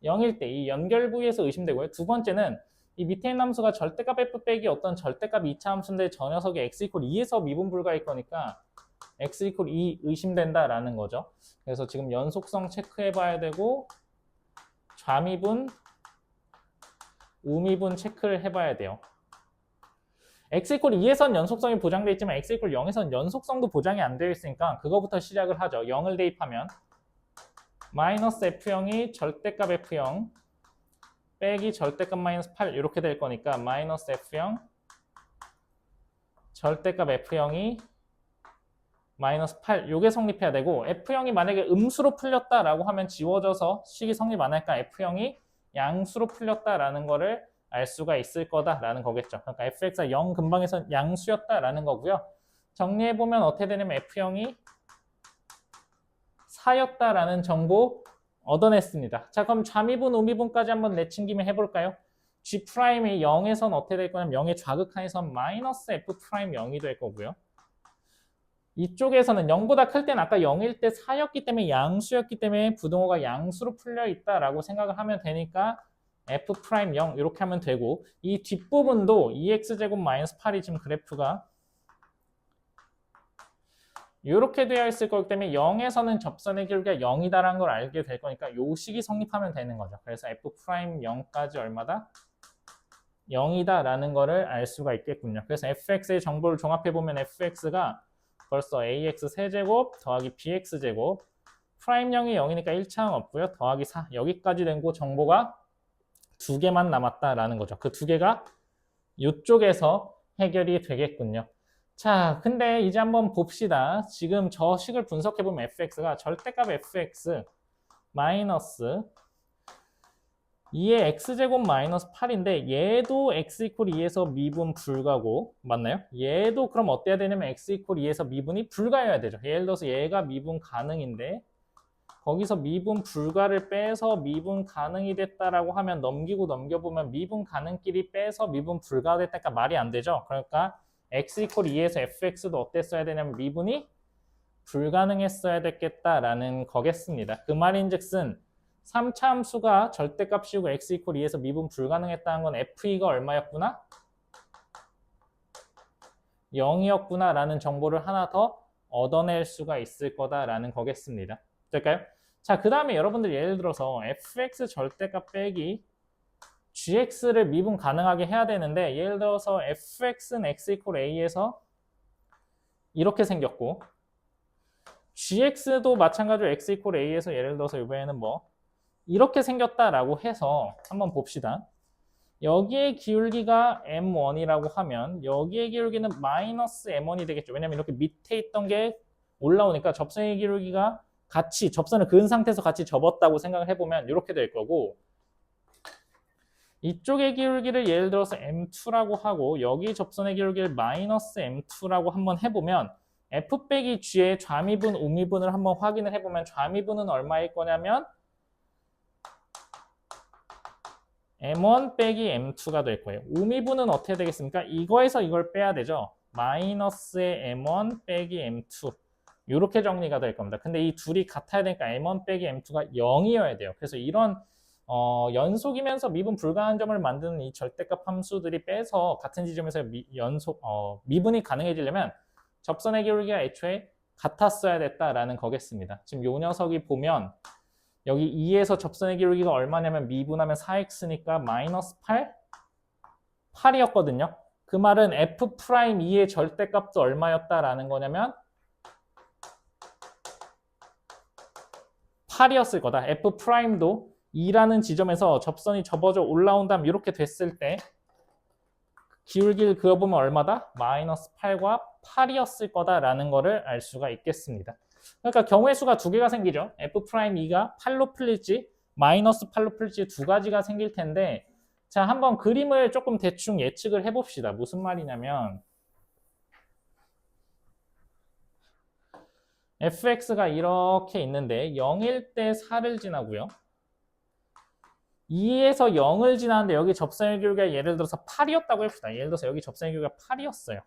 0일 때 이 연결 부위에서 의심되고요. 두 번째는 이 밑에 있는 함수가 절대값 f 빼기 어떤 절대값 2차 함수인데 저 녀석이 x 이퀄 2에서 미분 불가일 거니까 x 이퀄 2 의심된다라는 거죠. 그래서 지금 연속성 체크해 봐야 되고 좌미분, 우미분 체크를 해 봐야 돼요. x 이퀄 2에선 연속성이 보장되어 있지만 x 이퀄 0에선 연속성도 보장이 안 되어 있으니까 그거부터 시작을 하죠. 0을 대입하면 마이너스 f0이 절대값 f0 빼기 절대값 마이너스 8 이렇게 될 거니까 마이너스 f0 절대값 f0이 마이너스 8 요게 성립해야 되고 f0이 만약에 음수로 풀렸다라고 하면 지워져서 식이 성립 안 할까 f0이 양수로 풀렸다라는 거를 알 수가 있을 거다라는 거겠죠. 그러니까 fx가 0 근방에서 양수였다라는 거고요. 정리해보면 어떻게 되냐면 f0이 4였다라는 정보 얻어냈습니다. 자, 그럼 좌미분, 우미분까지 한번 내친김에 해볼까요? g''이 0에선 어떻게 될 거냐면 0의 좌극한에선 마이너스 f'0이 될 거고요. 이쪽에서는 0보다 클 때는 아까 0일 때 4였기 때문에 양수였기 때문에 부등호가 양수로 풀려 있다라고 생각을 하면 되니까 f'0 이렇게 하면 되고 이 뒷부분도 2x제곱 마이너스 8이 지금 그래프가 이렇게 되어 있을 거기 때문에 0에서는 접선의 기울기가 0이다라는 걸 알게 될 거니까 요 식이 성립하면 되는 거죠. 그래서 f'0까지 얼마다? 0이다라는 거를 알 수가 있겠군요. 그래서 fx의 정보를 종합해보면 fx가 벌써 ax 세제곱 더하기 bx제곱 프라임 0이 0이니까 1차항 없고요. 더하기 4 여기까지 된 거 정보가 두 개만 남았다라는 거죠. 그 두 개가 이쪽에서 해결이 되겠군요. 자, 근데 이제 한번 봅시다. 지금 저 식을 분석해보면 fx가 절대값 fx 마이너스 2의 x제곱 마이너스 8인데 얘도 x 이퀄 2에서 미분 불가고 맞나요? 얘도 그럼 어때야 되냐면 x 이퀄 2에서 미분이 불가여야 되죠. 예를 들어서 얘가 미분 가능인데 거기서 미분 불가를 빼서 미분 가능이 됐다라고 하면 넘기고 넘겨보면 미분 가능끼리 빼서 미분 불가가 됐다니까 말이 안 되죠. 그러니까 x 이퀄 2에서 fx도 어땠어야 되냐면 미분이 불가능했어야 됐겠다라는 거겠습니다. 그 말인즉슨 3차 함수가 절대값이고 x 이퀄 2에서 미분 불가능했다는 건 f2가 얼마였구나? 0이었구나 라는 정보를 하나 더 얻어낼 수가 있을 거다라는 거겠습니다. 될까요? 자, 그 다음에 여러분들 예를 들어서 fx 절대값 빼기 gx를 미분 가능하게 해야 되는데 예를 들어서 fx는 x 이퀄 a에서 이렇게 생겼고 gx도 마찬가지로 x 이퀄 a에서 예를 들어서 이번에는 뭐 이렇게 생겼다라고 해서 한번 봅시다. 여기의 기울기가 m1이라고 하면 여기의 기울기는 마이너스 m1이 되겠죠. 왜냐면 이렇게 밑에 있던 게 올라오니까 접선의 기울기가 같이 접선을 그은 상태에서 같이 접었다고 생각을 해보면 이렇게 될 거고 이쪽의 기울기를 예를 들어서 m2라고 하고 여기 접선의 기울기를 마이너스 m2라고 한번 해보면 f 빼기 g의 좌미분, 우미분을 한번 확인을 해보면 좌미분은 얼마일 거냐면 m1 빼기 m2가 될 거예요. 우미분은 어떻게 되겠습니까? 이거에서 이걸 빼야 되죠. 마이너스의 m1 빼기 m2 이렇게 정리가 될 겁니다. 근데 이 둘이 같아야 되니까 m1 빼기 m2가 0이어야 돼요. 그래서 이런 연속이면서 미분 불가한 점을 만드는 이 절대값 함수들이 빼서 같은 지점에서 미분이 가능해지려면 접선의 기울기가 애초에 같았어야 됐다라는 거겠습니다. 지금 요 녀석이 보면 여기 2에서 접선의 기울기가 얼마냐면 미분하면 4x니까 마이너스 8? 8이었거든요. 그 말은 f'2의 절대값도 얼마였다라는 거냐면 8이었을 거다. f'도 2라는 지점에서 접선이 접어져 올라온 다음 이렇게 됐을 때 기울기를 그어보면 얼마다? 마이너스 8과 8이었을 거다라는 거를 알 수가 있겠습니다. 그러니까 경우의 수가 두 개가 생기죠. f'2가 8로 풀릴지 마이너스 8로 풀릴지 두 가지가 생길 텐데 자, 한번 그림을 조금 대충 예측을 해봅시다. 무슨 말이냐면 fx가 이렇게 있는데 0일 때 4를 지나고요. 2에서 0을 지나는데 여기 접선의 길이가 예를 들어서 8이었다고 해봅시다. 예를 들어서 여기 접선의 길이가 8이었어요.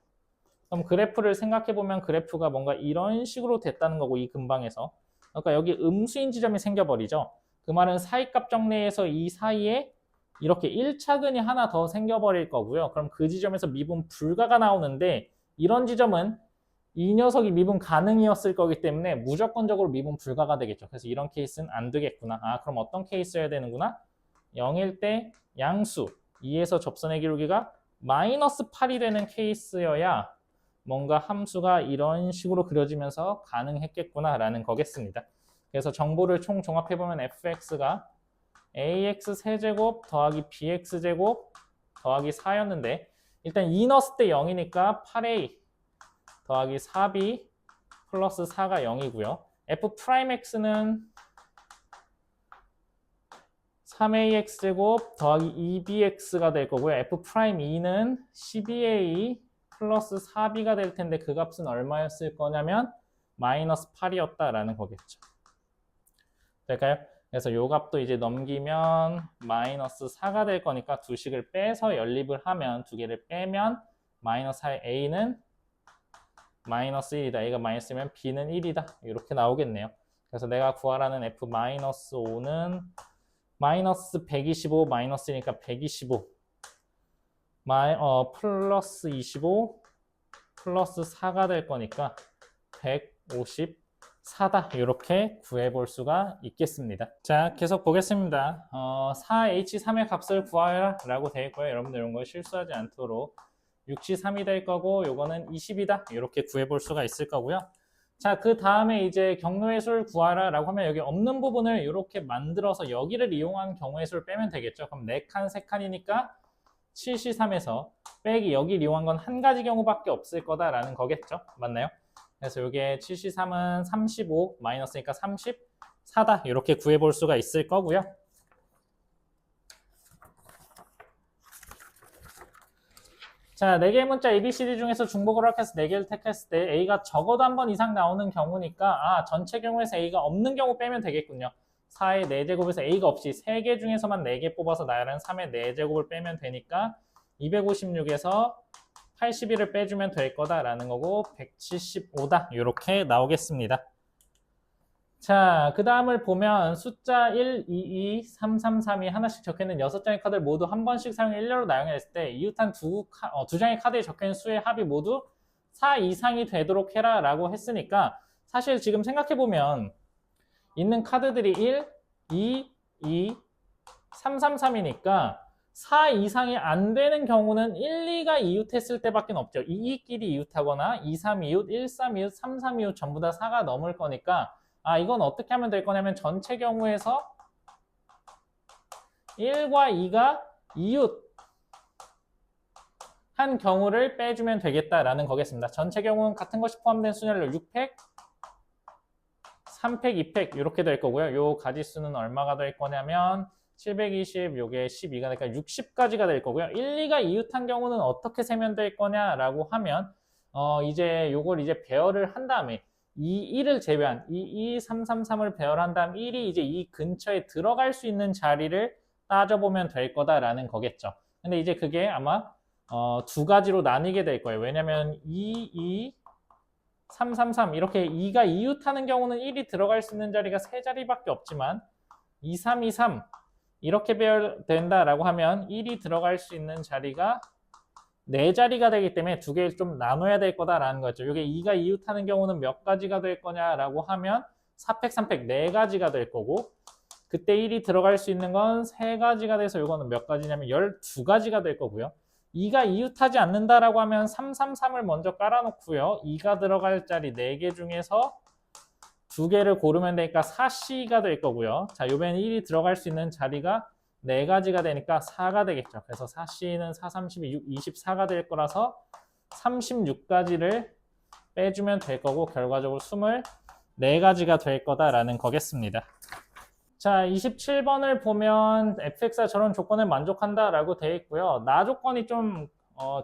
그럼 그래프를 생각해보면 그래프가 뭔가 이런 식으로 됐다는 거고, 이 근방에서. 그러니까 여기 음수인 지점이 생겨버리죠. 그 말은 사이값 정리해서 이 사이에 이렇게 1차근이 하나 더 생겨버릴 거고요. 그럼 그 지점에서 미분 불가가 나오는데, 이런 지점은 이 녀석이 미분 가능이었을 거기 때문에 무조건적으로 미분 불가가 되겠죠. 그래서 이런 케이스는 안 되겠구나. 아, 그럼 어떤 케이스여야 되는구나? 0일 때 양수 2에서 접선의 기울기가 마이너스 8이 되는 케이스여야 뭔가 함수가 이런 식으로 그려지면서 가능했겠구나 라는 거겠습니다. 그래서 정보를 총 종합해보면 fx가 ax 세제곱 더하기 bx 제곱 더하기 4였는데, 일단 2 넣었을 때 0이니까 8a 더하기 4b 플러스 4가 0이고요. f'x는 3ax 제곱 더하기 2bx가 될 거고요. f'e는 12a 플러스 4b가 될 텐데 그 값은 얼마였을 거냐면 마이너스 8이었다라는 거겠죠. 될까요? 그래서 요 값도 이제 넘기면 마이너스 4가 될 거니까 두 식을 빼서 연립을 하면, 두 개를 빼면 마이너스 4의 a는 마이너스 1이다. a가 마이너스면 b는 1이다. 이렇게 나오겠네요. 그래서 내가 구하라는 f-5는 마이너스 125 마이너스니까 125 플러스 25 플러스 4가 될 거니까 154다. 이렇게 구해볼 수가 있겠습니다. 자, 계속 보겠습니다. 4H3의 값을 구하라 라고 되어 있고요. 여러분들 이런 거 실수하지 않도록 6C3이 될 거고 요거는 20이다. 이렇게 구해볼 수가 있을 거고요. 자, 그 다음에 이제 경로의 수를 구하라 라고 하면 여기 없는 부분을 이렇게 만들어서 여기를 이용한 경우의 수를 빼면 되겠죠. 그럼 4칸, 3칸이니까 7C3에서 빼기 여기를 이용한 건 한 가지 경우밖에 없을 거다라는 거겠죠. 맞나요? 그래서 이게 7C3은 35 마이너스니까 34다. 이렇게 구해볼 수가 있을 거고요. 자, 4개의 문자 ABCD 중에서 중복을 허락해서 4개를 택했을 때 A가 적어도 한 번 이상 나오는 경우니까 전체 경우에서 A가 없는 경우 빼면 되겠군요. 4의 4제곱에서 A가 없이 3개 중에서만 4개 뽑아서 나열한 3의 4제곱을 빼면 되니까 256에서 81을 빼주면 될 거다라는 거고 175다. 이렇게 나오겠습니다. 자, 그 다음을 보면 숫자 1, 2, 2, 3, 3, 3이 하나씩 적혀있는 6장의 카드를 모두 한 번씩 사용해 일렬로 나열했을 때 이웃한 두 장의 카드에 적혀있는 수의 합이 모두 4 이상이 되도록 해라 라고 했으니까, 사실 지금 생각해보면 있는 카드들이 1, 2, 2, 3, 3, 3이니까 4 이상이 안 되는 경우는 1, 2가 이웃했을 때밖에 없죠. 2, 2끼리 이웃하거나 2, 3 이웃, 1, 3 이웃, 3, 3 이웃 전부 다 4가 넘을 거니까, 이건 어떻게 하면 될 거냐면 전체 경우에서 1과 2가 이웃 한 경우를 빼주면 되겠다라는 거겠습니다. 전체 경우는 같은 것이 포함된 순열로 6팩, 3팩, 2팩 이렇게 될 거고요. 요 가지수는 얼마가 될 거냐면 720, 요게 12가 되니까 60가지가 될 거고요. 1, 2가 이웃한 경우는 어떻게 세면 될 거냐라고 하면 이제 요걸 이제 배열을 한 다음에 2, 1을 제외한 2, 2, 3, 3, 3을 배열한 다음 1이 이제 이 근처에 들어갈 수 있는 자리를 따져보면 될 거다라는 거겠죠. 근데 이제 그게 아마 두 가지로 나뉘게 될 거예요. 왜냐면 2, 2, 3, 3, 3 이렇게 2가 이웃하는 경우는 1이 들어갈 수 있는 자리가 세 자리밖에 없지만 2, 3, 2, 3 이렇게 배열된다라고 하면 1이 들어갈 수 있는 자리가 4자리가 되기 때문에 두 개를 좀 나눠야 될 거다라는 거죠. 이게 2가 이웃하는 경우는 몇 가지가 될 거냐라고 하면 4팩, 3팩 4가지가 될 거고, 그때 1이 들어갈 수 있는 건 3가지가 돼서 이거는 몇 가지냐면 12가지가 될 거고요. 2가 이웃하지 않는다라고 하면 3, 3, 3을 먼저 깔아놓고요. 2가 들어갈 자리 4개 중에서 2개를 고르면 되니까 4C가 될 거고요. 자, 요번엔 1이 들어갈 수 있는 자리가 4가지가 되니까 4가 되겠죠. 그래서 4C는 4, 32, 6, 24가 될 거라서 36가지를 빼주면 될 거고 결과적으로 24가지가 될 거다라는 거겠습니다. 자, 27번을 보면 fx가 저런 조건을 만족한다라고 되어 있고요. 나 조건이 좀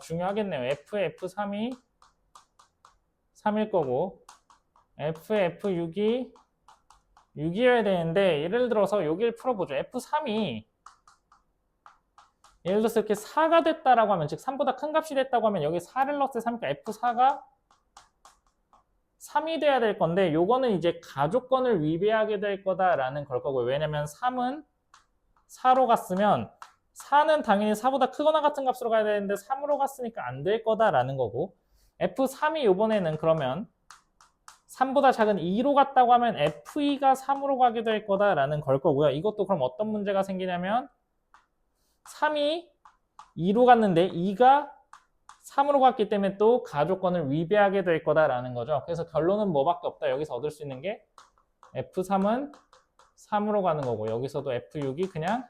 중요하겠네요. f의 f3이 3일 거고 F6이 6이어야 되는데 예를 들어서 여기를 풀어보죠. F3이 예를 들어서 이렇게 4가 됐다라고 하면 즉 3보다 큰 값이 됐다고 하면 여기 4를 넣었을 때 3이니까 F4가 3이 돼야 될 건데 요거는 이제 가조건을 위배하게 될 거다라는 걸 거고요. 왜냐면 3은 4로 갔으면 4는 당연히 4보다 크거나 같은 값으로 가야 되는데 3으로 갔으니까 안 될 거다라는 거고 F3이 요번에는 그러면 3보다 작은 2로 갔다고 하면 F2가 3으로 가게 될 거다라는 걸 거고요. 이것도 그럼 어떤 문제가 생기냐면 3이 2로 갔는데 2가 3으로 갔기 때문에 또 가조건을 위배하게 될 거다라는 거죠. 그래서 결론은 뭐밖에 없다. 여기서 얻을 수 있는 게 F3은 3으로 가는 거고 여기서도 F6이 그냥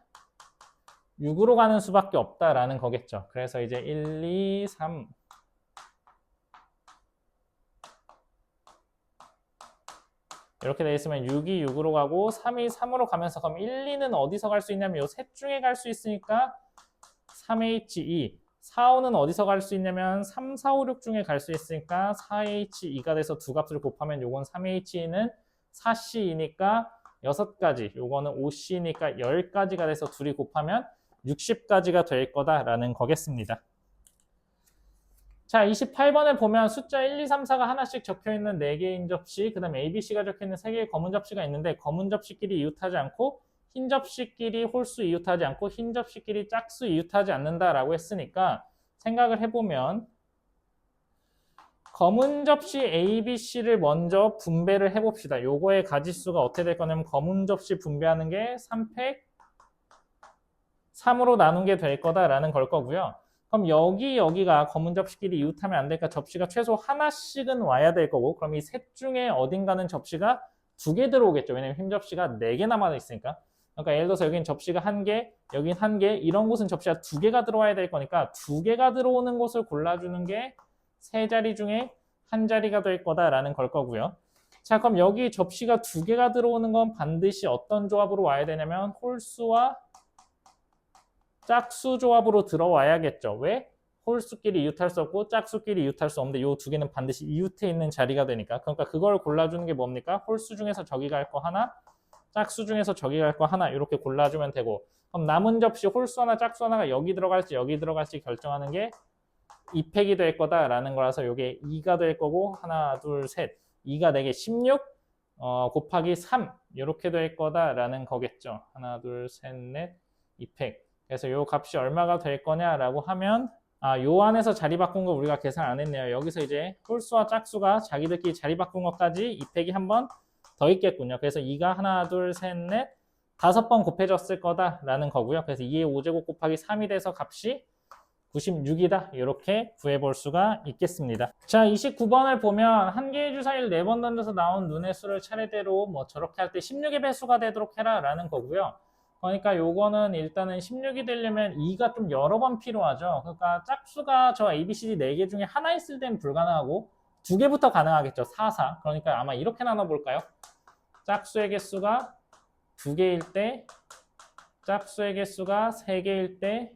6으로 가는 수밖에 없다라는 거겠죠. 그래서 이제 1, 2, 3 이렇게 돼 있으면 6이 6으로 가고 3이 3으로 가면서 그럼 1, 2는 어디서 갈 수 있냐면 이 셋 중에 갈 수 있으니까 3H2 4, 5는 어디서 갈 수 있냐면 3, 4, 5, 6 중에 갈 수 있으니까 4H2가 돼서 두 값을 곱하면 요건 3H2는 4C이니까 6가지 요거는 5C니까 10가지가 돼서 둘이 곱하면 60가지가 될 거다라는 거겠습니다. 자, 28번을 보면 숫자 1, 2, 3, 4가 하나씩 적혀있는 4개인 접시, 그 다음에 ABC가 적혀있는 3개의 검은 접시가 있는데 검은 접시끼리 이웃하지 않고 흰 접시끼리 홀수 이웃하지 않고 흰 접시끼리 짝수 이웃하지 않는다라고 했으니까 생각을 해보면 검은 접시 ABC를 먼저 분배를 해봅시다. 요거의 가지수가 어떻게 될 거냐면 검은 접시 분배하는 게 3팩 3으로 나눈 게 될 거다라는 걸 거고요. 그럼 여기가 검은 접시끼리 이웃하면 안 되니까 접시가 최소 하나씩은 와야 될 거고 그럼 이 셋 중에 어딘가는 접시가 2개 들어오겠죠. 왜냐면 흰 접시가 4개 남아 있으니까. 그러니까 예를 들어서 여긴 접시가 1개, 여긴 1개, 이런 곳은 접시가 2개가 들어와야 될 거니까 2개가 들어오는 곳을 골라주는 게 세 자리 중에 한 자리가 될 거다라는 걸 거고요. 자, 그럼 여기 접시가 2개가 들어오는 건 반드시 어떤 조합으로 와야 되냐면 홀수와 짝수 조합으로 들어와야겠죠. 왜? 홀수끼리 이웃할 수 없고 짝수끼리 이웃할 수 없는데 이 2개는 반드시 이웃해 있는 자리가 되니까 그러니까 그걸 골라주는 게 뭡니까? 홀수 중에서 저기 갈 거 하나, 짝수 중에서 저기 갈 거 하나 이렇게 골라주면 되고 그럼 남은 접시 홀수 하나, 짝수 하나가 여기 들어갈지 결정하는 게 2팩이 될 거다라는 거라서 이게 2가 될 거고 하나, 둘, 셋 2가 4개 16 곱하기 3 이렇게 될 거다라는 거겠죠. 하나, 둘, 셋, 넷 2팩 그래서 요 값이 얼마가 될 거냐라고 하면 요 안에서 자리 바꾼 거 우리가 계산 안 했네요. 여기서 이제 홀수와 짝수가 자기들끼리 자리 바꾼 것까지 2팩이 한 번 더 있겠군요. 그래서 2가 하나, 둘, 셋, 넷 5번 곱해졌을 거다라는 거고요. 그래서 2의 5제곱 곱하기 3이 돼서 값이 96이다. 이렇게 구해볼 수가 있겠습니다. 자, 29번을 보면 한 개의 주사위를 4번 던져서 나온 눈의 수를 차례대로 뭐 저렇게 할 때 16의 배수가 되도록 해라 라는 거고요. 그러니까 요거는 일단은 16이 되려면 2가 좀 여러 번 필요하죠. 그러니까 짝수가 저 ABCD 4개 중에 하나 있을 땐 불가능하고 2개부터 가능하겠죠. 4, 4. 그러니까 아마 이렇게 나눠볼까요? 짝수의 개수가 2개일 때, 짝수의 개수가 3개일 때,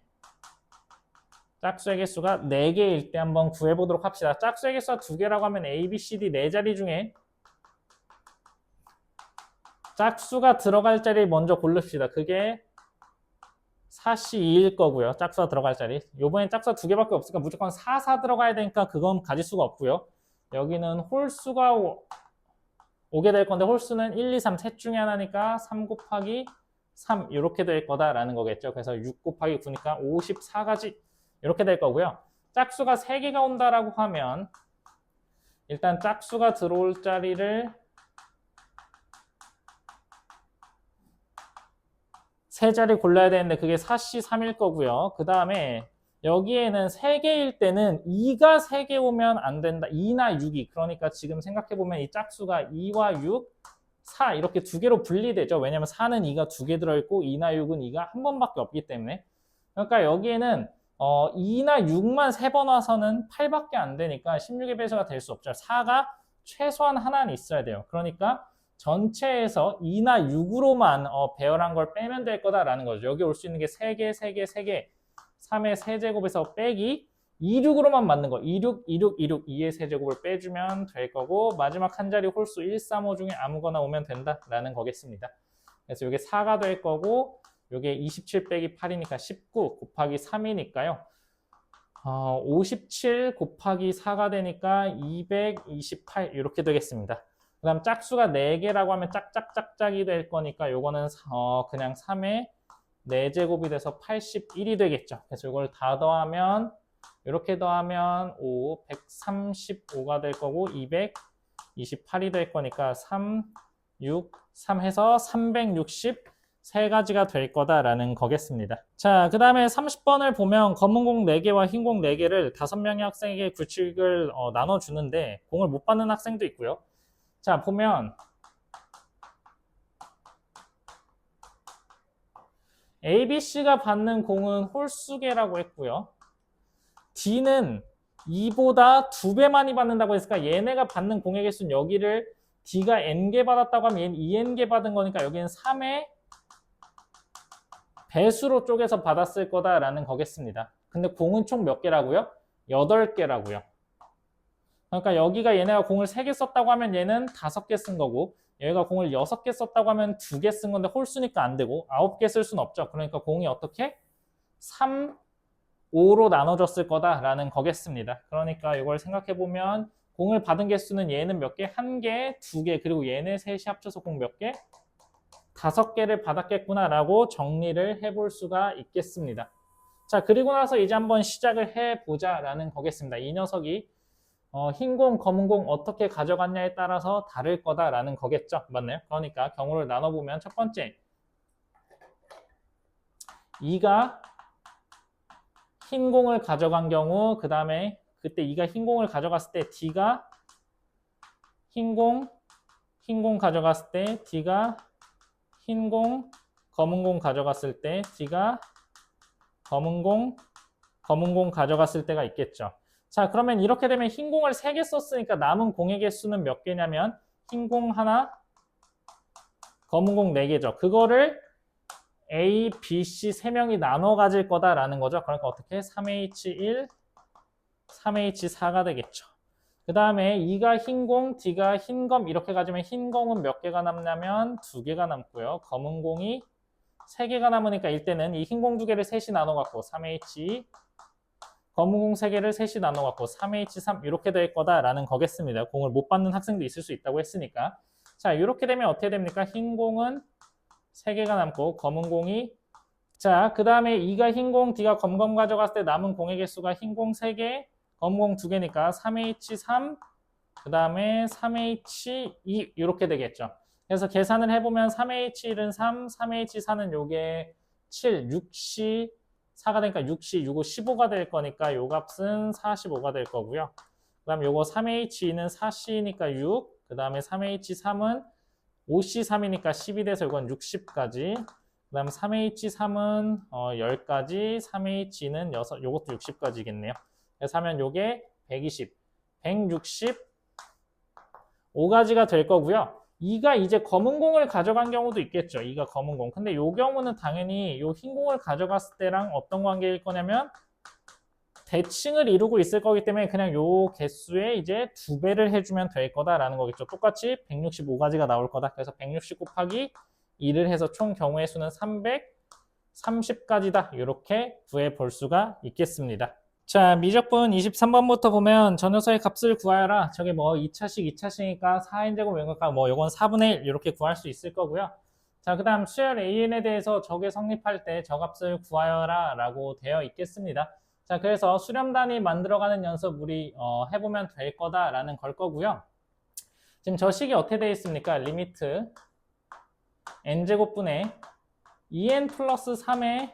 짝수의 개수가 4개일 때 한번 구해보도록 합시다. 짝수의 개수가 2개라고 하면 ABCD 4자리 중에 짝수가 들어갈 자리 먼저 고릅시다. 그게 4C2일 거고요. 짝수가 들어갈 자리. 요번엔 짝수가 2개밖에 없으니까 무조건 4, 4 들어가야 되니까 그건 가질 수가 없고요. 여기는 홀수가 오게 될 건데 홀수는 1, 2, 3 셋 중에 하나니까 3 곱하기 3 이렇게 될 거다라는 거겠죠. 그래서 6 곱하기 9니까 54가지 이렇게 될 거고요. 짝수가 3개가 온다라고 하면 일단 짝수가 들어올 자리를 세 자리 골라야 되는데 그게 4C3일 거고요. 그 다음에 여기에는 3개일 때는 2가 3개 오면 안 된다. 2나 6이. 그러니까 지금 생각해보면 이 짝수가 2와 6, 4 이렇게 2개로 분리되죠. 왜냐면 4는 2가 2개 들어있고 2나 6은 2가 한 번밖에 없기 때문에. 그러니까 여기에는 2나 6만 3번 와서는 8밖에 안 되니까 16의 배수가 될 수 없죠. 4가 최소한 하나는 있어야 돼요. 그러니까 전체에서 2나 6으로만 배열한 걸 빼면 될 거다라는 거죠. 여기 올 수 있는 게 3개, 3개, 3개, 3의 세제곱에서 빼기 26으로만 맞는 거 26, 26, 26 2의 세제곱을 빼주면 될 거고 마지막 한 자리 홀수 1, 3, 5 중에 아무거나 오면 된다라는 거겠습니다. 그래서 이게 4가 될 거고 이게 27 빼기 8이니까 19 곱하기 3이니까요. 57 곱하기 4가 되니까 228 이렇게 되겠습니다. 그 다음 짝수가 4개라고 하면 짝짝짝짝이 될 거니까 요거는 그냥 3의 4제곱이 돼서 81이 되겠죠. 그래서 이걸 다 더하면 이렇게 더하면 5, 135가 될 거고 228이 될 거니까 3, 6, 3 해서 363가지가 될 거다라는 거겠습니다. 자, 그 다음에 30번을 보면 검은 공 4개와 흰 공 4개를 5명의 학생에게 규칙을 나눠주는데 공을 못 받는 학생도 있고요. 자, 보면 A, B, C가 받는 공은 홀수개라고 했고요. D는 2보다 2배 많이 받는다고 했으니까 얘네가 받는 공의 개수는 여기를 D가 N개 받았다고 하면 얘는 2N개 받은 거니까 여기는 3의 배수로 쪼개서 받았을 거다라는 거겠습니다. 근데 공은 총 몇 개라고요? 8개라고요. 그러니까 여기가 얘네가 공을 3개 썼다고 하면 얘는 5개 쓴 거고 얘가 공을 6개 썼다고 하면 2개 쓴 건데 홀수니까 안 되고 9개 쓸 수는 없죠. 그러니까 공이 어떻게? 3, 5로 나눠졌을 거다라는 거겠습니다. 그러니까 이걸 생각해보면 공을 받은 개수는 얘는 몇 개? 1개, 2개, 그리고 얘네 셋이 합쳐서 공 몇 개? 5개를 받았겠구나라고 정리를 해볼 수가 있겠습니다. 자, 그리고 나서 이제 한번 시작을 해보자라는 거겠습니다. 이 녀석이 흰 공, 검은 공 어떻게 가져갔냐에 따라서 다를 거다라는 거겠죠. 맞나요? 그러니까 경우를 나눠보면 첫 번째 2가 흰 공을 가져간 경우 그 다음에 그때 2가 흰 공을 가져갔을 때 D가 흰 공 가져갔을 때 D가 흰 공, 검은 공 가져갔을 때 D가 검은 공 가져갔을 때가 있겠죠. 자, 그러면 이렇게 되면 흰 공을 3개 썼으니까 남은 공의 개수는 몇 개냐면 흰 공 하나, 검은 공 4개죠. 그거를 A, B, C 3명이 나눠 가질 거다라는 거죠. 그러니까 어떻게? 3H1, 3H4가 되겠죠. 그 다음에 2가 흰 공, D가 흰 검 이렇게 가지면 흰 검은 몇 개가 남냐면 2개가 남고요. 검은 공이 3개가 남으니까 이때는 이 흰 공 2개를 셋이 나눠 갖고 3H2, 검은 공 3개를 셋이 나눠 갖고 3H3 이렇게 될 거다라는 거겠습니다. 공을 못 받는 학생도 있을 수 있다고 했으니까. 자, 이렇게 되면 어떻게 됩니까? 흰 공은 3개가 남고 검은 공이 자, 그 다음에 2가 흰 공, D가 검검 가져갔을 때 남은 공의 개수가 흰 공 3개, 검은 공 2개니까 3H3, 그 다음에 3H2 이렇게 되겠죠. 그래서 계산을 해보면 3H1은 3, 3H4는 요게 7, 6C, 4가 되니까 6C, 6, 5, 15가 될 거니까 요 값은 45가 될 거고요. 그 다음 요거 3H2는 4C니까 6, 그 다음에 3H3은 5C3이니까 10이 돼서 이건 60까지. 그 다음 3H3은 10까지, 3H2는 6, 요것도 60까지겠네요. 그래서 하면 요게 120, 165가지가 될 거고요. 2가 이제 검은 공을 가져간 경우도 있겠죠. 2가 검은 공. 근데 요 경우는 당연히 요 흰 공을 가져갔을 때랑 어떤 관계일 거냐면 대칭을 이루고 있을 거기 때문에 그냥 요 개수에 이제 2배를 해주면 될 거다라는 거겠죠. 똑같이 165가지가 나올 거다. 그래서 160 곱하기 2를 해서 총 경우의 수는 330가지다. 이렇게 구해 볼 수가 있겠습니다. 자, 미적분 23번부터 보면 저 녀석의 값을 구하여라. 저게 뭐 2차식이니까 4n제곱 왠걸까 뭐 요건 4분의 1 이렇게 구할 수 있을 거고요. 자, 그 다음 수열 AN에 대해서 저게 성립할 때 저 값을 구하여라 라고 되어 있겠습니다. 자, 그래서 수렴단위 만들어가는 연습 우리 해보면 될 거다라는 걸 거고요. 지금 저 식이 어떻게 되어 있습니까? 리미트 n제곱분의 2n 플러스 3의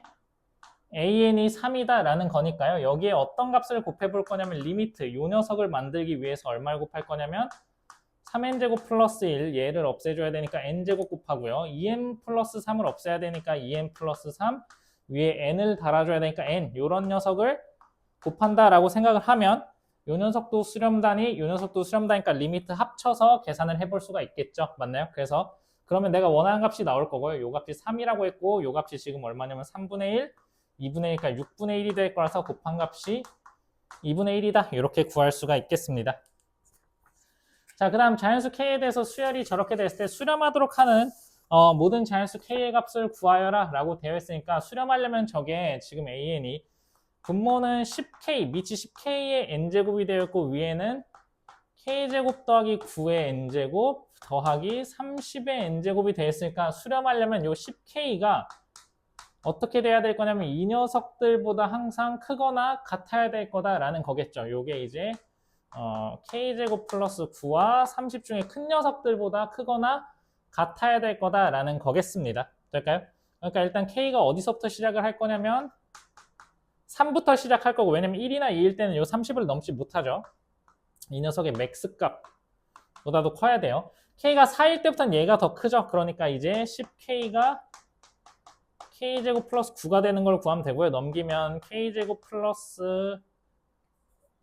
an이 3이다 라는 거니까요. 여기에 어떤 값을 곱해볼 거냐면 리미트 요 녀석을 만들기 위해서 얼마를 곱할 거냐면 3n제곱 플러스 1 얘를 없애줘야 되니까 n제곱 곱하고요. 2n 플러스 3을 없애야 되니까 2n 플러스 3 위에 n을 달아줘야 되니까 n 요런 녀석을 곱한다라고 생각을 하면 요 녀석도 수렴단위, 요 녀석도 수렴단위니까 리미트 합쳐서 계산을 해볼 수가 있겠죠. 맞나요? 그래서 그러면 내가 원하는 값이 나올 거고요. 요 값이 3이라고 했고 요 값이 지금 얼마냐면 3분의 1, 2분의 1이니까 6분의 1이 될 거라서 곱한 값이 2분의 1이다. 이렇게 구할 수가 있겠습니다. 자, 그 다음 자연수 k에 대해서 수열이 저렇게 됐을 때 수렴하도록 하는 모든 자연수 k의 값을 구하여라 라고 되어 있으니까 수렴하려면 저게 지금 an이 분모는 10k, 밑이 10k의 n제곱이 되어 있고 위에는 k제곱 더하기 9의 n제곱 더하기 30의 n제곱이 되어 있으니까 수렴하려면 이 10k가 어떻게 돼야 될 거냐면 이 녀석들보다 항상 크거나 같아야 될 거다라는 거겠죠. 요게 이제 k제곱 플러스 9와 30 중에 큰 녀석들보다 크거나 같아야 될 거다라는 거겠습니다. 될까요? 그러니까 일단 k가 어디서부터 시작을 할 거냐면 3부터 시작할 거고, 왜냐면 1이나 2일 때는 요 30을 넘지 못하죠. 이 녀석의 맥스 값보다도 커야 돼요. k가 4일 때부터는 얘가 더 크죠. 그러니까 이제 10k가 k제곱 플러스 9가 되는 걸 구하면 되고요. 넘기면 k제곱 플러스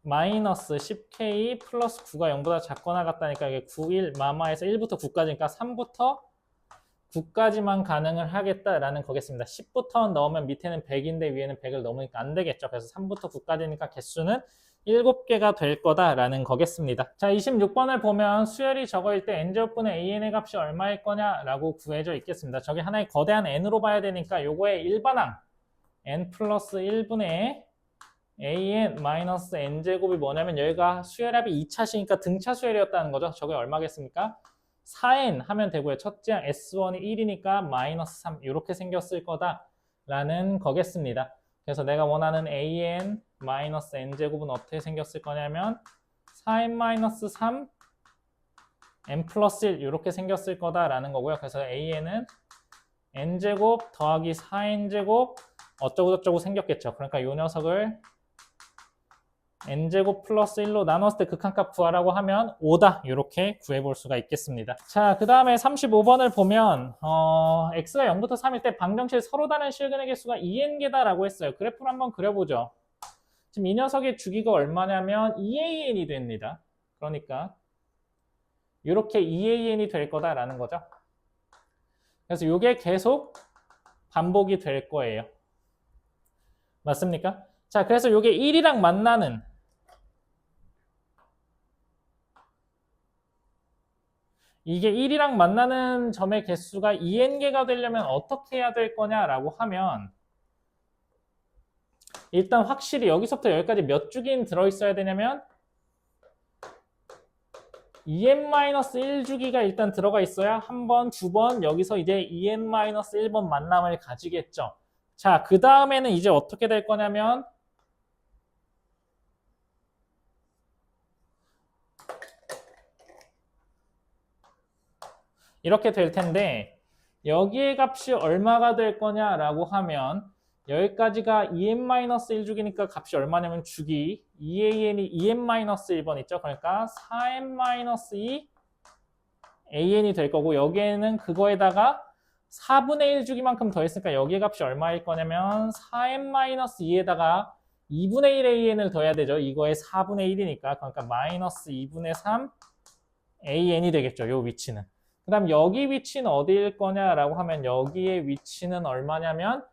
마이너스 10k 플러스 9가 0보다 작거나 같다니까 이게 9, 1, 마마에서 1부터 9까지니까 3부터 9까지만 가능을 하겠다라는 거겠습니다. 10부터 넣으면 밑에는 100인데 위에는 100을 넘으니까 안 되겠죠. 그래서 3부터 9까지니까 개수는 7개가 될 거다라는 거겠습니다. 자, 26번을 보면 수열이 저거일 때 n제곱분의 an의 값이 얼마일 거냐라고 구해져 있겠습니다. 저게 하나의 거대한 n으로 봐야 되니까 요거의 일반항 n 플러스 1분의 an 마이너스 n제곱이 뭐냐면 여기가 수열합이 2차시니까 등차 수열이었다는 거죠. 저게 얼마겠습니까? 4n 하면 되고요. 첫째 항 S1이 1이니까 마이너스 3 이렇게 생겼을 거다라는 거겠습니다. 그래서 내가 원하는 an 마이너스 n제곱은 어떻게 생겼을 거냐면 4n 마이너스 3 n 플러스 1 이렇게 생겼을 거다라는 거고요. 그래서 an은 n제곱 더하기 4n제곱 어쩌고저쩌고 생겼겠죠. 그러니까 이 녀석을 n제곱 플러스 1로 나눴을 때 극한값 구하라고 하면 5다 이렇게 구해볼 수가 있겠습니다. 자, 그 다음에 35번을 보면 x가 0부터 3일 때 방정식 서로 다른 실근의 개수가 2n개다라고 했어요. 그래프를 한번 그려보죠. 지금 이 녀석의 주기가 얼마냐면 2an이 됩니다. 그러니까 이렇게 2an이 될 거다라는 거죠. 그래서 이게 계속 반복이 될 거예요. 맞습니까? 자, 그래서 이게 1이랑 만나는 이게 1이랑 만나는 점의 개수가 2n개가 되려면 어떻게 해야 될 거냐라고 하면 일단 확실히 여기서부터 여기까지 몇 주기는 들어있어야 되냐면 2n-1주기가 일단 들어가 있어야 한 번, 두 번 여기서 이제 2n-1번 만남을 가지겠죠. 자, 그 다음에는 이제 어떻게 될 거냐면 이렇게 될 텐데 여기의 값이 얼마가 될 거냐라고 하면 여기까지가 2n-1주기니까 값이 얼마냐면 주기 2an이 2n-1번 있죠. 그러니까 4n-2 an이 될 거고 여기에는 그거에다가 4분의 1 주기만큼 더했으니까 여기의 값이 얼마일 거냐면 4n-2에다가 2분의 1 an을 더해야 되죠. 이거의 4분의 1이니까 그러니까 마이너스 2분의 3 an이 되겠죠. 요 위치는. 그 다음 여기 위치는 어디일 거냐라고 하면 여기의 위치는 얼마냐면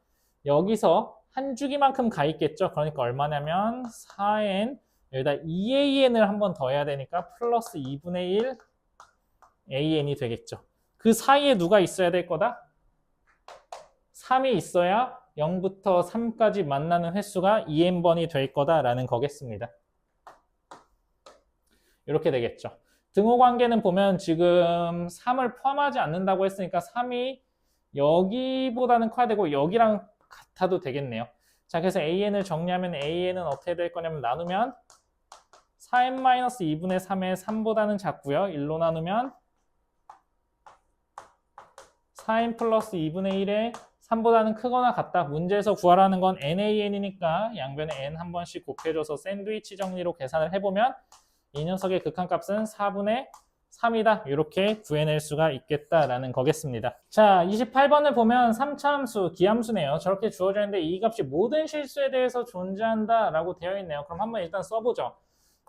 여기서 한 주기만큼 가 있겠죠. 그러니까 얼마냐면 4n 여기다 2an을 한번 더해야 되니까 플러스 2분의 1 an이 되겠죠. 그 사이에 누가 있어야 될 거다? 3이 있어야 0부터 3까지 만나는 횟수가 2n번이 될 거다라는 거겠습니다. 이렇게 되겠죠. 등호 관계는 보면 지금 3을 포함하지 않는다고 했으니까 3이 여기보다는 커야 되고 여기랑 같아도 되겠네요. 자, 그래서 an을 정리하면 an은 어떻게 될 거냐면 나누면 4n-2분의 3의 3보다는 작고요. 1로 나누면 4n 플러스 2분의 1의 3보다는 크거나 같다. 문제에서 구하라는 건 nan이니까 양변에 n 한 번씩 곱해줘서 샌드위치 정리로 계산을 해보면 이 녀석의 극한값은 4분의 3이다. 이렇게 구해낼 수가 있겠다라는 거겠습니다. 자, 28번을 보면 3차 함수, 기함수네요. 저렇게 주어져 있는데 이 값이 모든 실수에 대해서 존재한다라고 되어 있네요. 그럼 한번 일단 써보죠.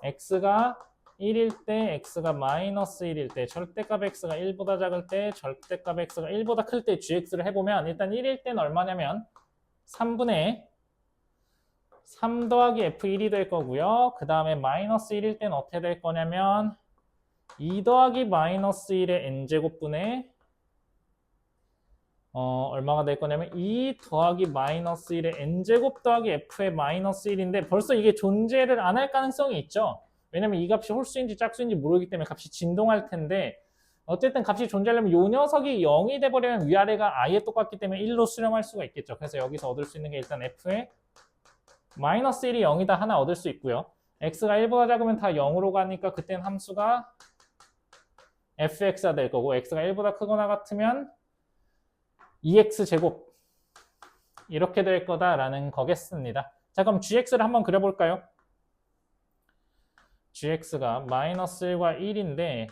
x가 1일 때, x가 마이너스 1일 때, 절대값 x가 1보다 작을 때, 절대값 x가 1보다 클 때 gx를 해보면 일단 1일 때는 얼마냐면 3분의 3 더하기 f1이 될 거고요. 그 다음에 마이너스 1일 때는 어떻게 될 거냐면 2 더하기 마이너스 1의 n제곱분의 얼마가 될 거냐면 2 더하기 마이너스 1의 n제곱 더하기 f의 마이너스 1인데 벌써 이게 존재를 안 할 가능성이 있죠. 왜냐면 이 값이 홀수인지 짝수인지 모르기 때문에 값이 진동할 텐데 어쨌든 값이 존재하려면 이 녀석이 0이 돼버리면 위아래가 아예 똑같기 때문에 1로 수렴할 수가 있겠죠. 그래서 여기서 얻을 수 있는 게 일단 f의 마이너스 1이 0이다 하나 얻을 수 있고요. x가 1보다 작으면 다 0으로 가니까 그때는 함수가 fx가 될 거고 x가 1보다 크거나 같으면 2x제곱 이렇게 될 거다라는 거겠습니다. 자, 그럼 gx를 한번 그려볼까요? gx가 마이너스 1과 1인데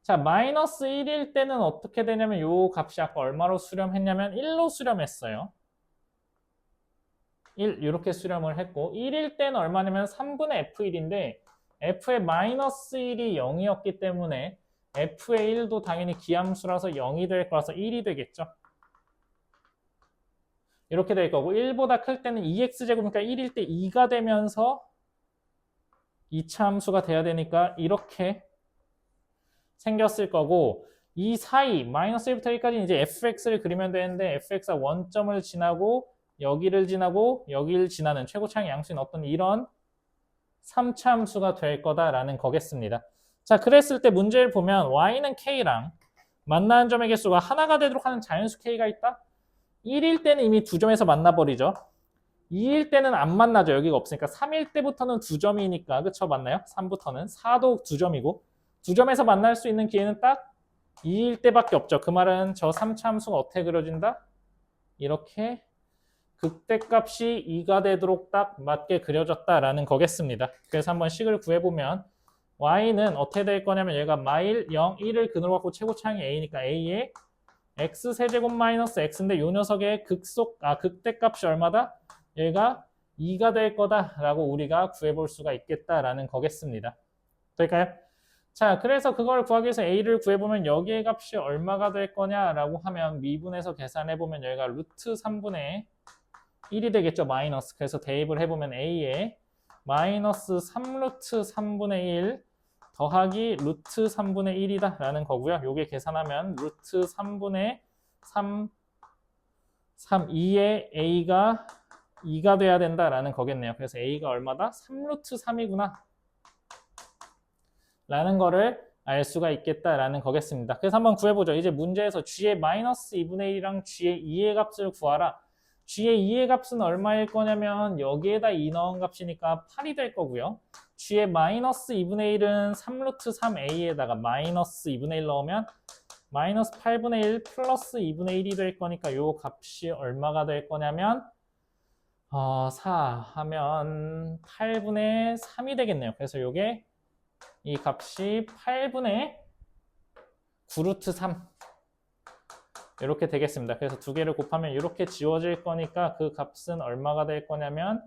자, 마이너스 1일 때는 어떻게 되냐면 요 값이 아까 얼마로 수렴했냐면 1로 수렴했어요. 1 이렇게 수렴을 했고 1일 때는 얼마냐면 3분의 f1인데 f의 마이너스 1이 0이었기 때문에 f의 1도 당연히 기함수라서 0이 될 거라서 1이 되겠죠. 이렇게 될 거고 1보다 클 때는 2x제곱이니까 1일 때 2가 되면서 2차 함수가 돼야 되니까 이렇게 생겼을 거고 이 사이 마이너스 1부터 1까지 이제 fx를 그리면 되는데 fx가 원점을 지나고 여기를 지나고 여기를 지나는 최고차항 양수인 어떤 이런 3차 함수가 될 거다라는 거겠습니다. 자, 그랬을 때 문제를 보면 y는 k랑 만나는 점의 개수가 하나가 되도록 하는 자연수 k가 있다? 1일 때는 이미 두 점에서 만나버리죠. 2일 때는 안 만나죠. 여기가 없으니까 3일 때부터는 두 점이니까 그쵸? 맞나요? 3부터는 4도 두 점이고 두 점에서 만날 수 있는 기회는 딱 2일 때밖에 없죠. 그 말은 저 3차 함수가 어떻게 그려진다? 이렇게 극대값이 2가 되도록 딱 맞게 그려졌다라는 거겠습니다. 그래서 한번 식을 구해보면 y는 어떻게 될 거냐면 얘가 마일 0, 1을 근으로 갖고 최고차항이 a니까 a의 x세제곱 마이너스 x인데 요 녀석의 극대값이 얼마다? 얘가 2가 될 거다라고 우리가 구해볼 수가 있겠다라는 거겠습니다. 될까요? 자, 그래서 그걸 구하기 위해서 a를 구해보면 여기의 값이 얼마가 될 거냐라고 하면 미분해서 계산해보면 여기가 루트 3분의 1이 되겠죠. 마이너스. 그래서 대입을 해보면 a에 마이너스 3루트 3분의 1 더하기 루트 3분의 1이다 라는 거고요. 요게 계산하면 루트 3분의 3, 2의 a가 2가 돼야 된다라는 거겠네요. 그래서 a가 얼마다? 3루트 3이구나 라는 거를 알 수가 있겠다라는 거겠습니다. 그래서 한번 구해보죠. 이제 문제에서 g의 마이너스 2분의 1이랑 g의 2의 값을 구하라. g의 2의 값은 얼마일 거냐면 여기에다 2 넣은 값이니까 8이 될 거고요. g의 마이너스 2분의 1은 3루트 3a에다가 마이너스 2분의 1 넣으면 마이너스 8분의 1 플러스 2분의 1이 될 거니까 요 값이 얼마가 될 거냐면 4 하면 8분의 3이 되겠네요. 그래서 요게 이 값이 8분의 9루트 3 이렇게 되겠습니다. 그래서 두 개를 곱하면 이렇게 지워질 거니까 그 값은 얼마가 될 거냐면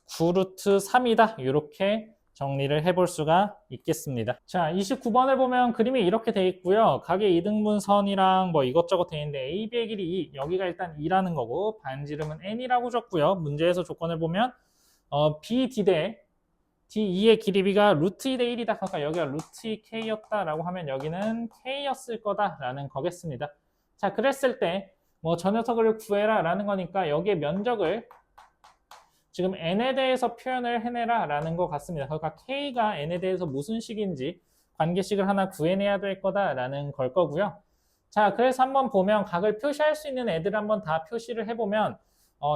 9루트 3이다. 이렇게 정리를 해볼 수가 있겠습니다. 자, 29번을 보면 그림이 이렇게 돼 있고요. 각의 이등분선이랑 뭐 이것저것 돼 있는데 a, b의 길이 2, 여기가 일단 2라는 거고 반지름은 n이라고 줬고요. 문제에서 조건을 보면 b, d 대 d2의 길이 b가 루트 2 대 1이다. 그러니까 여기가 루트 2 k였다라고 하면 여기는 k였을 거다라는 거겠습니다. 자, 그랬을 때 뭐 저 녀석을 구해라 라는 거니까 여기에 면적을 지금 n에 대해서 표현을 해내라 라는 것 같습니다. 그러니까 k가 n에 대해서 무슨 식인지 관계식을 하나 구해내야 될 거다라는 걸 거고요. 자, 그래서 한번 보면 각을 표시할 수 있는 애들 한번 다 표시를 해보면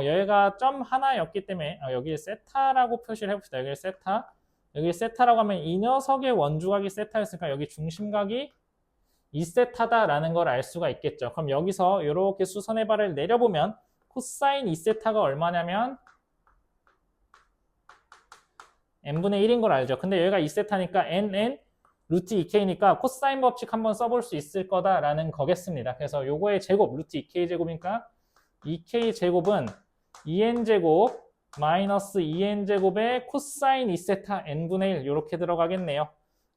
여기가 점 하나였기 때문에 여기 세타라고 표시를 해봅시다. 여기 세타, 여기 세타라고 하면 이 녀석의 원주각이 세타였으니까 여기 중심각이 2세타다라는 걸 알 수가 있겠죠. 그럼 여기서 이렇게 수선의 발을 내려보면 코사인 2세타가 얼마냐면 n분의 1인 걸 알죠. 근데 여기가 2세타니까 nn 루트 2k니까 코사인 법칙 한번 써볼 수 있을 거다라는 거겠습니다. 그래서 요거의 제곱, 루트 2k 제곱이니까 2k 제곱은 2n 제곱 마이너스 2n 제곱의 코사인 2세타 n분의 1 이렇게 들어가겠네요.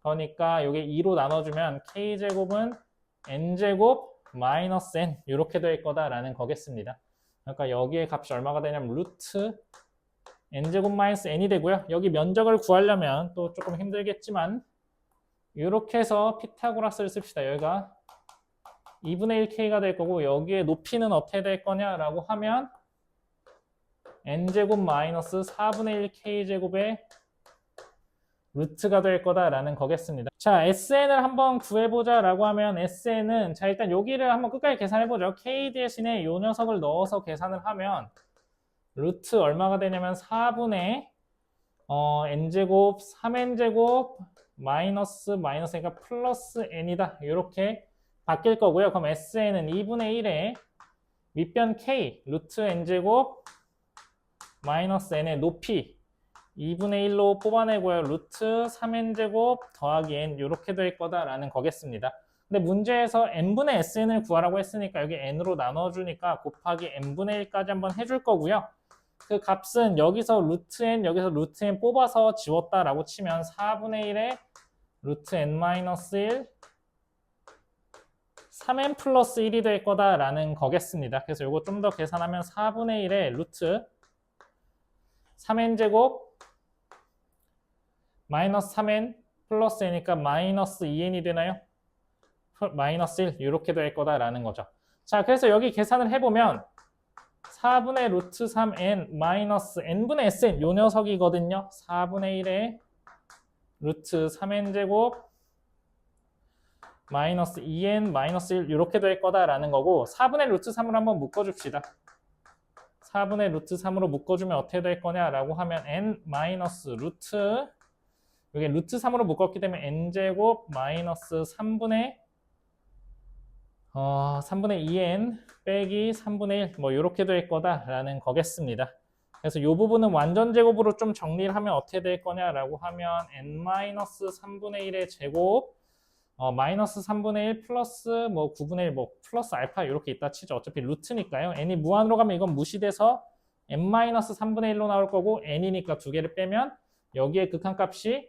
그러니까 이게 2로 나눠주면 k제곱은 n제곱 마이너스 n 이렇게 될 거다라는 거겠습니다. 그러니까 여기에 값이 얼마가 되냐면 루트 n제곱 마이너스 n이 되고요. 여기 면적을 구하려면 또 조금 힘들겠지만 이렇게 해서 피타고라스를 씁시다. 여기가 2분의 1k가 될 거고 여기에 높이는 어떻게 될 거냐라고 하면 n제곱 마이너스 4분의 1k제곱의 루트가 될 거다라는 거겠습니다. 자, SN을 한번 구해보자라고 하면 SN은 자 일단 여기를 한번 끝까지 계산해보죠. K 대신에 이 녀석을 넣어서 계산을 하면 루트 얼마가 되냐면 4분의 n제곱 3n제곱 마이너스니까 플러스 n이다. 이렇게 바뀔 거고요. 그럼 SN은 2분의 1에 밑변 K 루트 n제곱 마이너스 n의 높이 2분의 1로 뽑아내고요. 루트 3n제곱 더하기 n 이렇게 될 거다라는 거겠습니다. 근데 문제에서 n분의 sn을 구하라고 했으니까 여기 n으로 나눠주니까 곱하기 n분의 1까지 한번 해줄 거고요. 그 값은 여기서 루트 n, 여기서 루트 n 뽑아서 지웠다라고 치면 4분의 1에 루트 n-1 3n 플러스 1이 될 거다라는 거겠습니다. 그래서 이거 좀 더 계산하면 4분의 1에 루트 3n제곱 마이너스 3n 플러스 n이니까 마이너스 2n이 되나요? 마이너스 1 이렇게 될 거다라는 거죠. 자, 그래서 여기 계산을 해보면 4분의 루트 3n 마이너스 n분의 sn 요 녀석이거든요. 4분의 1에 루트 3n제곱 마이너스 2n 마이너스 1 이렇게 될 거다라는 거고 4분의 루트 3으로 한번 묶어줍시다. 4분의 루트 3으로 묶어주면 어떻게 될 거냐라고 하면 n 마이너스 루트 여기 루트 3으로 묶었기 때문에 n제곱 마이너스 3분의 2n 빼기 3분의 1 뭐 이렇게 될 거다라는 거겠습니다. 그래서 이 부분은 완전 제곱으로 좀 정리를 하면 어떻게 될 거냐라고 하면 n 마이너스 3분의 1의 제곱 마이너스 3분의 1 플러스 뭐 9분의 1 뭐 플러스 알파 이렇게 있다 치죠. 어차피 루트니까요. n이 무한으로 가면 이건 무시돼서 n 마이너스 3분의 1로 나올 거고 n이니까 두 개를 빼면 여기에 극한값이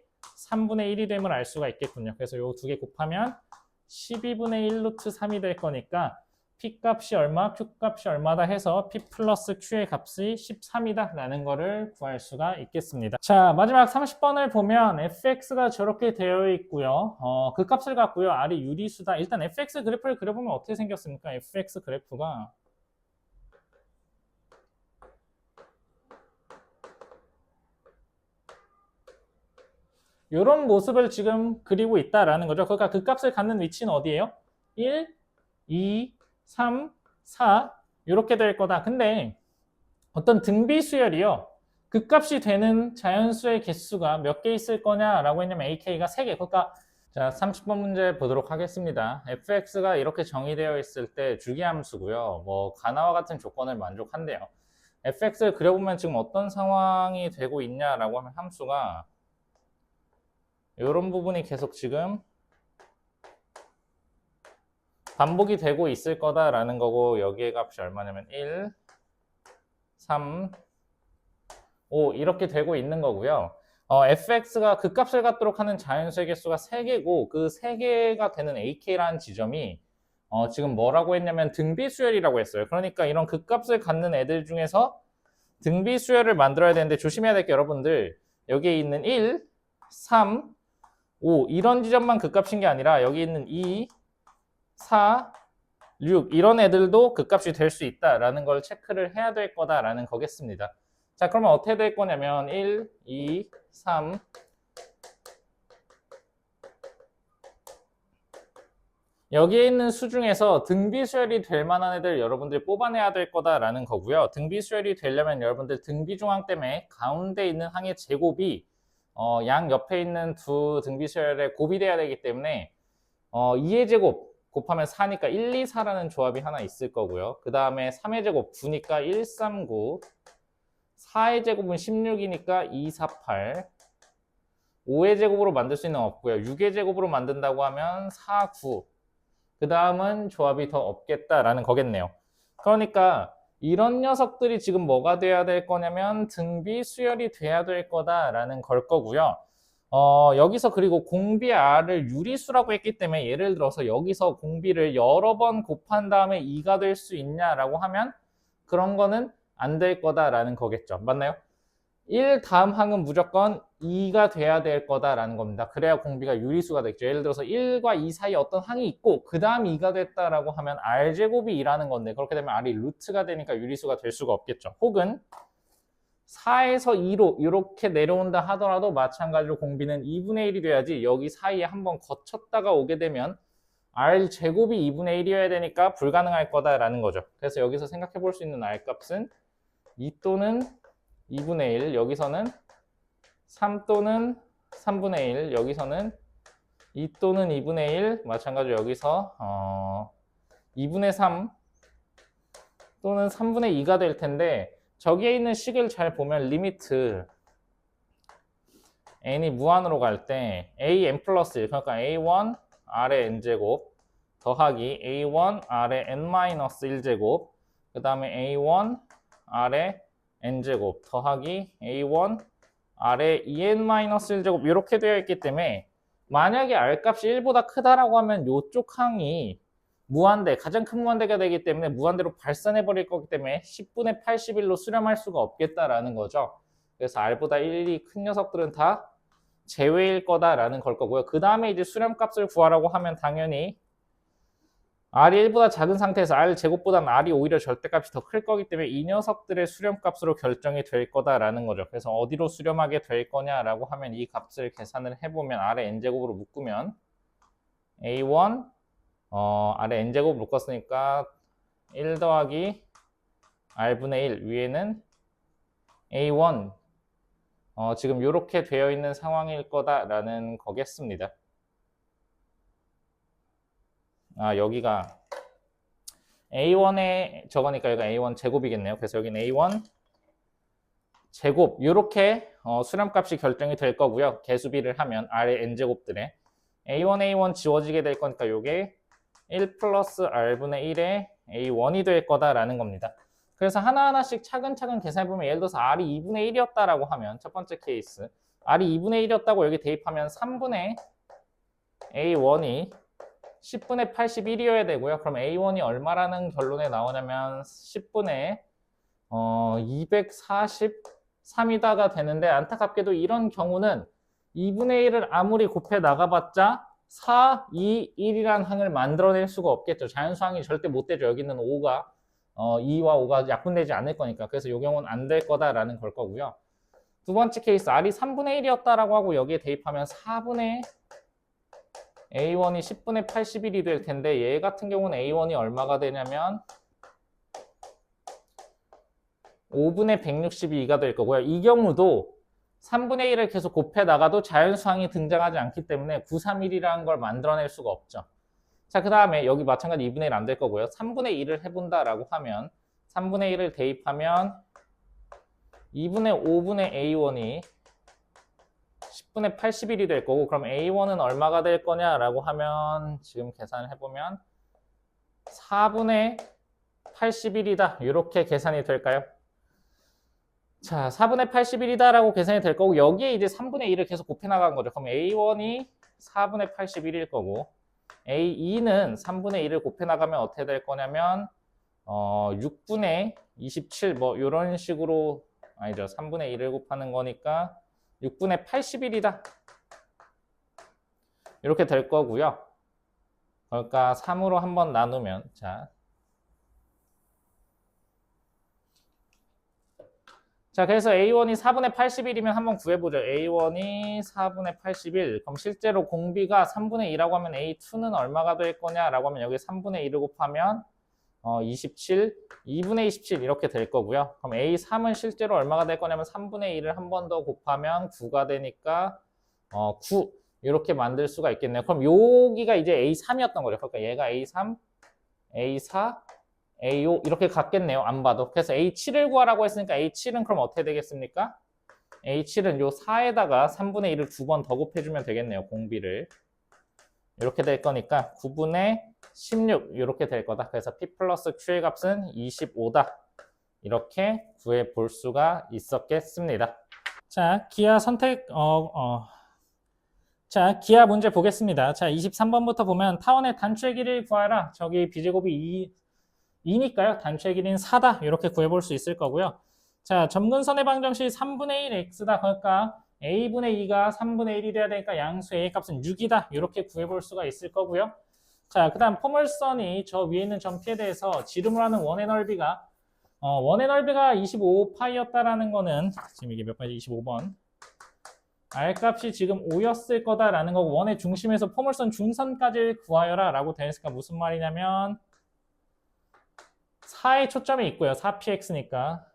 3분의 1이 됨을 알 수가 있겠군요. 그래서 요 두 개 곱하면 12분의 1 루트 3이 될 거니까 p 값이 얼마, q 값이 얼마다 해서 p 플러스 q의 값이 13이다 라는 거를 구할 수가 있겠습니다. 자, 마지막 30번을 보면 fx가 저렇게 되어 있고요. 그 값을 갖고요. r이 유리수다. 일단 fx 그래프를 그려보면 어떻게 생겼습니까? fx 그래프가 이런 모습을 지금 그리고 있다라는 거죠. 그러니까 그 값을 갖는 위치는 어디예요? 1, 2, 3, 4 이렇게 될 거다. 근데 어떤 등비 수열이요. 그 값이 되는 자연수의 개수가 몇 개 있을 거냐라고 했냐면 ak가 3개. 그러니까 자 30번 문제 보도록 하겠습니다. fx가 이렇게 정의되어 있을 때 주기함수고요. 뭐 가나와 같은 조건을 만족한대요. fx를 그려보면 지금 어떤 상황이 되고 있냐라고 하면 함수가 이런 부분이 계속 지금 반복이 되고 있을 거다라는 거고 여기의 값이 얼마냐면 1, 3, 5 이렇게 되고 있는 거고요. fx가 그 값을 갖도록 하는 자연수의 개수가 3개고 그 3개가 되는 ak라는 지점이 지금 뭐라고 했냐면 등비수열이라고 했어요. 그러니까 이런 그 값을 갖는 애들 중에서 등비수열을 만들어야 되는데 조심해야 될 게 여러분들 여기에 있는 1, 3, 5 이런 지점만 그 값인 게 아니라 여기 있는 2, 4, 6 이런 애들도 그 값이 될 수 있다라는 걸 체크를 해야 될 거다라는 거겠습니다. 자, 그러면 어떻게 될 거냐면 1, 2, 3 여기에 있는 수 중에서 등비수열이 될 만한 애들 여러분들이 뽑아내야 될 거다라는 거고요. 등비수열이 되려면 여러분들 등비중항 때문에 가운데 있는 항의 제곱이 양 옆에 있는 두 등비수열에 곱이 돼야 되기 때문에 2의 제곱 곱하면 4니까 1, 2, 4라는 조합이 하나 있을 거고요. 그 다음에 3의 제곱 9니까 1, 3, 9 4의 제곱은 16이니까 2, 4, 8 5의 제곱으로 만들 수 있는 건 없고요. 6의 제곱으로 만든다고 하면 4, 9 그 다음은 조합이 더 없겠다라는 거겠네요. 그러니까 이런 녀석들이 지금 뭐가 돼야 될 거냐면 등비 수열이 돼야 될 거다라는 걸 거고요. 여기서 그리고 공비 r을 유리수라고 했기 때문에 예를 들어서 여기서 공비를 여러 번 곱한 다음에 2가 될 수 있냐라고 하면 그런 거는 안 될 거다라는 거겠죠. 맞나요? 1 다음 항은 무조건 2가 돼야 될 거다라는 겁니다. 그래야 공비가 유리수가 되겠죠. 예를 들어서 1과 2 사이에 어떤 항이 있고 그 다음 2가 됐다라고 하면 R제곱이 2라는 건데 그렇게 되면 R이 루트가 되니까 유리수가 될 수가 없겠죠. 혹은 4에서 2로 이렇게 내려온다 하더라도 마찬가지로 공비는 2분의 1이 돼야지 여기 사이에 한번 거쳤다가 오게 되면 R제곱이 2분의 1이어야 되니까 불가능할 거다라는 거죠. 그래서 여기서 생각해 볼 수 있는 R값은 2 또는 2분의 1, 여기서는 3 또는 3분의 1, 여기서는 2 또는 2분의 1, 마찬가지로 여기서 2분의 3 또는 3분의 2가 될 텐데 저기에 있는 식을 잘 보면 리미트 n이 무한으로 갈 때 an 플러스 1, 그러니까 a1 r의 n제곱 더하기 a1 r의 n-1제곱 그 다음에 a1 r의 n제곱 더하기 a1 r의 en-1제곱 이렇게 되어 있기 때문에 만약에 r값이 1보다 크다라고 하면 이쪽 항이 무한대, 가장 큰 무한대가 되기 때문에 무한대로 발산해 버릴 거기 때문에 10분의 81로 수렴할 수가 없겠다라는 거죠. 그래서 r보다 1이 큰 녀석들은 다 제외일 거다라는 걸 거고요. 그 다음에 이제 수렴값을 구하라고 하면 당연히 r이 1보다 작은 상태에서 r 제곱보다는 r이 오히려 절대값이 더 클 거기 때문에 이 녀석들의 수렴값으로 결정이 될 거다라는 거죠. 그래서 어디로 수렴하게 될 거냐라고 하면 이 값을 계산을 해보면 r의 n제곱으로 묶으면 a1 아래 n제곱 묶었으니까 1 더하기 r분의 1 위에는 a1 지금 이렇게 되어 있는 상황일 거다라는 거겠습니다. 여기가 a1에 저거니까 여기가 a1 제곱이겠네요. 그래서 여기는 a1 제곱 이렇게 수렴값이 결정이 될 거고요. 개수비를 하면 r의 n제곱들에 a1 지워지게 될 거니까 이게 1 플러스 r분의 1의 a1이 될 거다라는 겁니다. 그래서 하나하나씩 차근차근 계산해보면 예를 들어서 r이 2분의 1이었다라고 하면 첫 번째 케이스 r이 2분의 1이었다고 여기 대입하면 3분의 a1이 10분의 81이어야 되고요. 그럼 a1이 얼마라는 결론에 나오냐면 10분의 243이다가 되는데 안타깝게도 이런 경우는 2분의 1을 아무리 곱해 나가봤자 4, 2, 1이라는 항을 만들어낼 수가 없겠죠. 자연수항이 절대 못 되죠. 여기는 5가 2와 5가 약분되지 않을 거니까. 그래서 이 경우는 안 될 거다라는 걸 거고요. 두 번째 케이스 r이 3분의 1이었다라고 하고 여기에 대입하면 4분의 a1이 10분의 81이 될 텐데 얘 같은 경우는 a1이 얼마가 되냐면 5분의 162가 될 거고요. 이 경우도 3분의 1을 계속 곱해 나가도 자연수항이 등장하지 않기 때문에 931이라는 걸 만들어낼 수가 없죠. 자, 그 다음에 여기 마찬가지 2분의 1 안 될 거고요. 3분의 1을 해본다라고 하면 3분의 1을 대입하면 2분의 5분의 a1이 10분의 81이 될 거고 그럼 a1은 얼마가 될 거냐라고 하면 지금 계산을 해보면 4분의 81이다. 이렇게 계산이 될까요? 자, 4분의 81이다라고 계산이 될 거고 여기에 이제 3분의 1을 계속 곱해 나간 거죠. 그럼 a1이 4분의 81일 거고 a2는 3분의 1을 곱해 나가면 어떻게 될 거냐면 6분의 27 뭐 이런 식으로 아니죠. 3분의 1을 곱하는 거니까 6분의 81이다. 이렇게 될 거고요. 그러니까 3으로 한번 나누면 자, 그래서 A1이 4분의 81이면 한번 구해보죠. A1이 4분의 81. 그럼 실제로 공비가 3분의 2라고 하면 A2는 얼마가 될 거냐라고 하면 여기 3분의 2를 곱하면 27, 2분의 27 이렇게 될 거고요. 그럼 A3은 실제로 얼마가 될 거냐면 3분의 2를 한 번 더 곱하면 9가 되니까 9 이렇게 만들 수가 있겠네요. 그럼 여기가 이제 A3이었던 거죠. 그러니까 얘가 A3, A4, A5 이렇게 같겠네요. 안 봐도. 그래서 A7을 구하라고 했으니까 A7은 그럼 어떻게 되겠습니까? A7은 요 4에다가 3분의 1을 두 번 더 곱해주면 되겠네요. 공비를. 이렇게 될 거니까 9분의 16 이렇게 될 거다. 그래서 P 플러스 Q의 값은 25다. 이렇게 구해 볼 수가 있었겠습니다. 자, 기하 선택 자, 기하 문제 보겠습니다. 자, 23번부터 보면 타원의 단추의 길이를 구하라. 저기 B제곱이 2니까요. 단추의 길이는 4다. 이렇게 구해볼 수 있을 거고요. 자, 점근선의 방정식 3분의 1 x다. 그러니까 a분의 2가 3분의 1이 돼야 되니까 양수 a 값은 6이다. 이렇게 구해볼 수가 있을 거고요. 자, 그 다음 포물선이 저 위에 있는 점 P에 대해서 지름으로 하는 원의 넓이가 원의 넓이가 25파이였다라는 거는 지금 이게 몇 번이지? 25번. R 값이 지금 5였을 거다라는 거고 원의 중심에서 포물선 중선까지 구하여라 라고 되어 있으니까 무슨 말이냐면 4에 초점이 있고요. 4px니까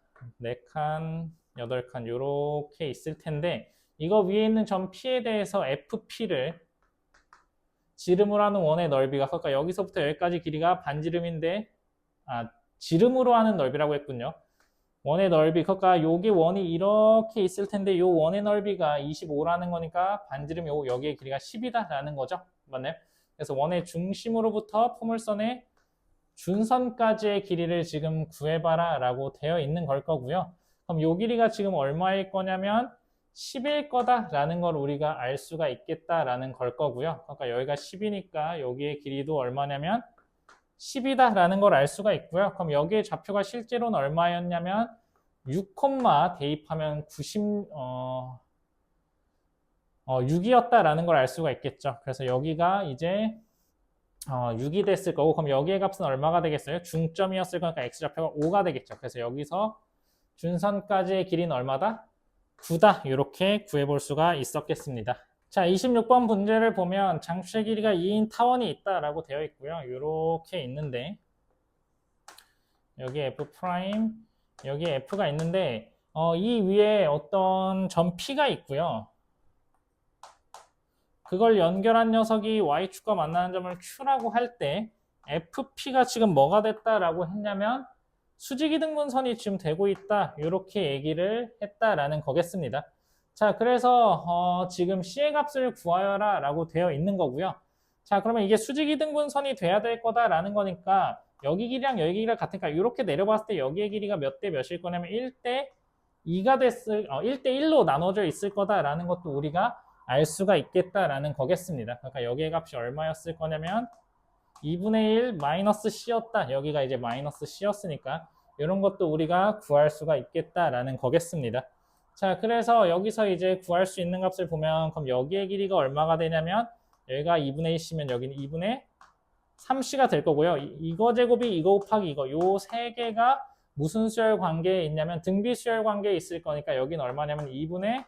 4칸, 8칸 요렇게 있을 텐데 이거 위에 있는 점 P에 대해서 FP를 지름으로 하는 원의 넓이가 그러니까 여기서부터 여기까지 길이가 반지름인데 지름으로 하는 넓이라고 했군요. 원의 넓이 그러니까 여기 원이 이렇게 있을 텐데 요 원의 넓이가 25라는 거니까 반지름 여기의 길이가 10이다 라는 거죠. 맞나요? 그래서 원의 중심으로부터 포물선의 준선까지의 길이를 지금 구해봐라 라고 되어 있는 걸 거고요. 그럼 요 길이가 지금 얼마일 거냐면 10일 거다라는 걸 우리가 알 수가 있겠다라는 걸 거고요. 그러니까 여기가 10이니까 여기의 길이도 얼마냐면 10이다라는 걸 알 수가 있고요. 그럼 여기의 좌표가 실제로는 얼마였냐면 6, 대입하면 6이었다라는 걸 알 수가 있겠죠. 그래서 여기가 이제 6이 됐을 거고 그럼 여기의 값은 얼마가 되겠어요? 중점이었을 거니까 x좌표가 5가 되겠죠. 그래서 여기서 준선까지의 길이는 얼마다? 9다. 이렇게 구해볼 수가 있었겠습니다. 자, 26번 문제를 보면 장추의 길이가 2인 타원이 있다라고 되어 있고요. 이렇게 있는데 여기 f 프라임, 여기 f가 있는데 이 위에 어떤 점 P가 있고요. 그걸 연결한 녀석이 y축과 만나는 점을 q라고 할 때 fp가 지금 뭐가 됐다라고 했냐면 수직이등분선이 지금 되고 있다 이렇게 얘기를 했다라는 거겠습니다. 자, 그래서 지금 c의 값을 구하여라 라고 되어 있는 거고요. 자, 그러면 이게 수직이등분선이 돼야 될 거다라는 거니까 여기 길이랑 여기 길이가 같으니까 이렇게 내려봤을 때 여기의 길이가 몇 대 몇일 거냐면 1대 2가 1대 1로 나눠져 있을 거다라는 것도 우리가 알 수가 있겠다라는 거겠습니다. 그러니까 여기의 값이 얼마였을 거냐면 2분의 1 마이너스 c였다. 여기가 이제 마이너스 c였으니까 이런 것도 우리가 구할 수가 있겠다라는 거겠습니다. 자, 그래서 여기서 이제 구할 수 있는 값을 보면 그럼 여기의 길이가 얼마가 되냐면 여기가 2분의 1c면 여기는 2분의 3c가 될 거고요. 이거 제곱이 이거 곱하기 이거 요 세 개가 무슨 수열 관계에 있냐면 등비 수열 관계에 있을 거니까 여기는 얼마냐면 2분의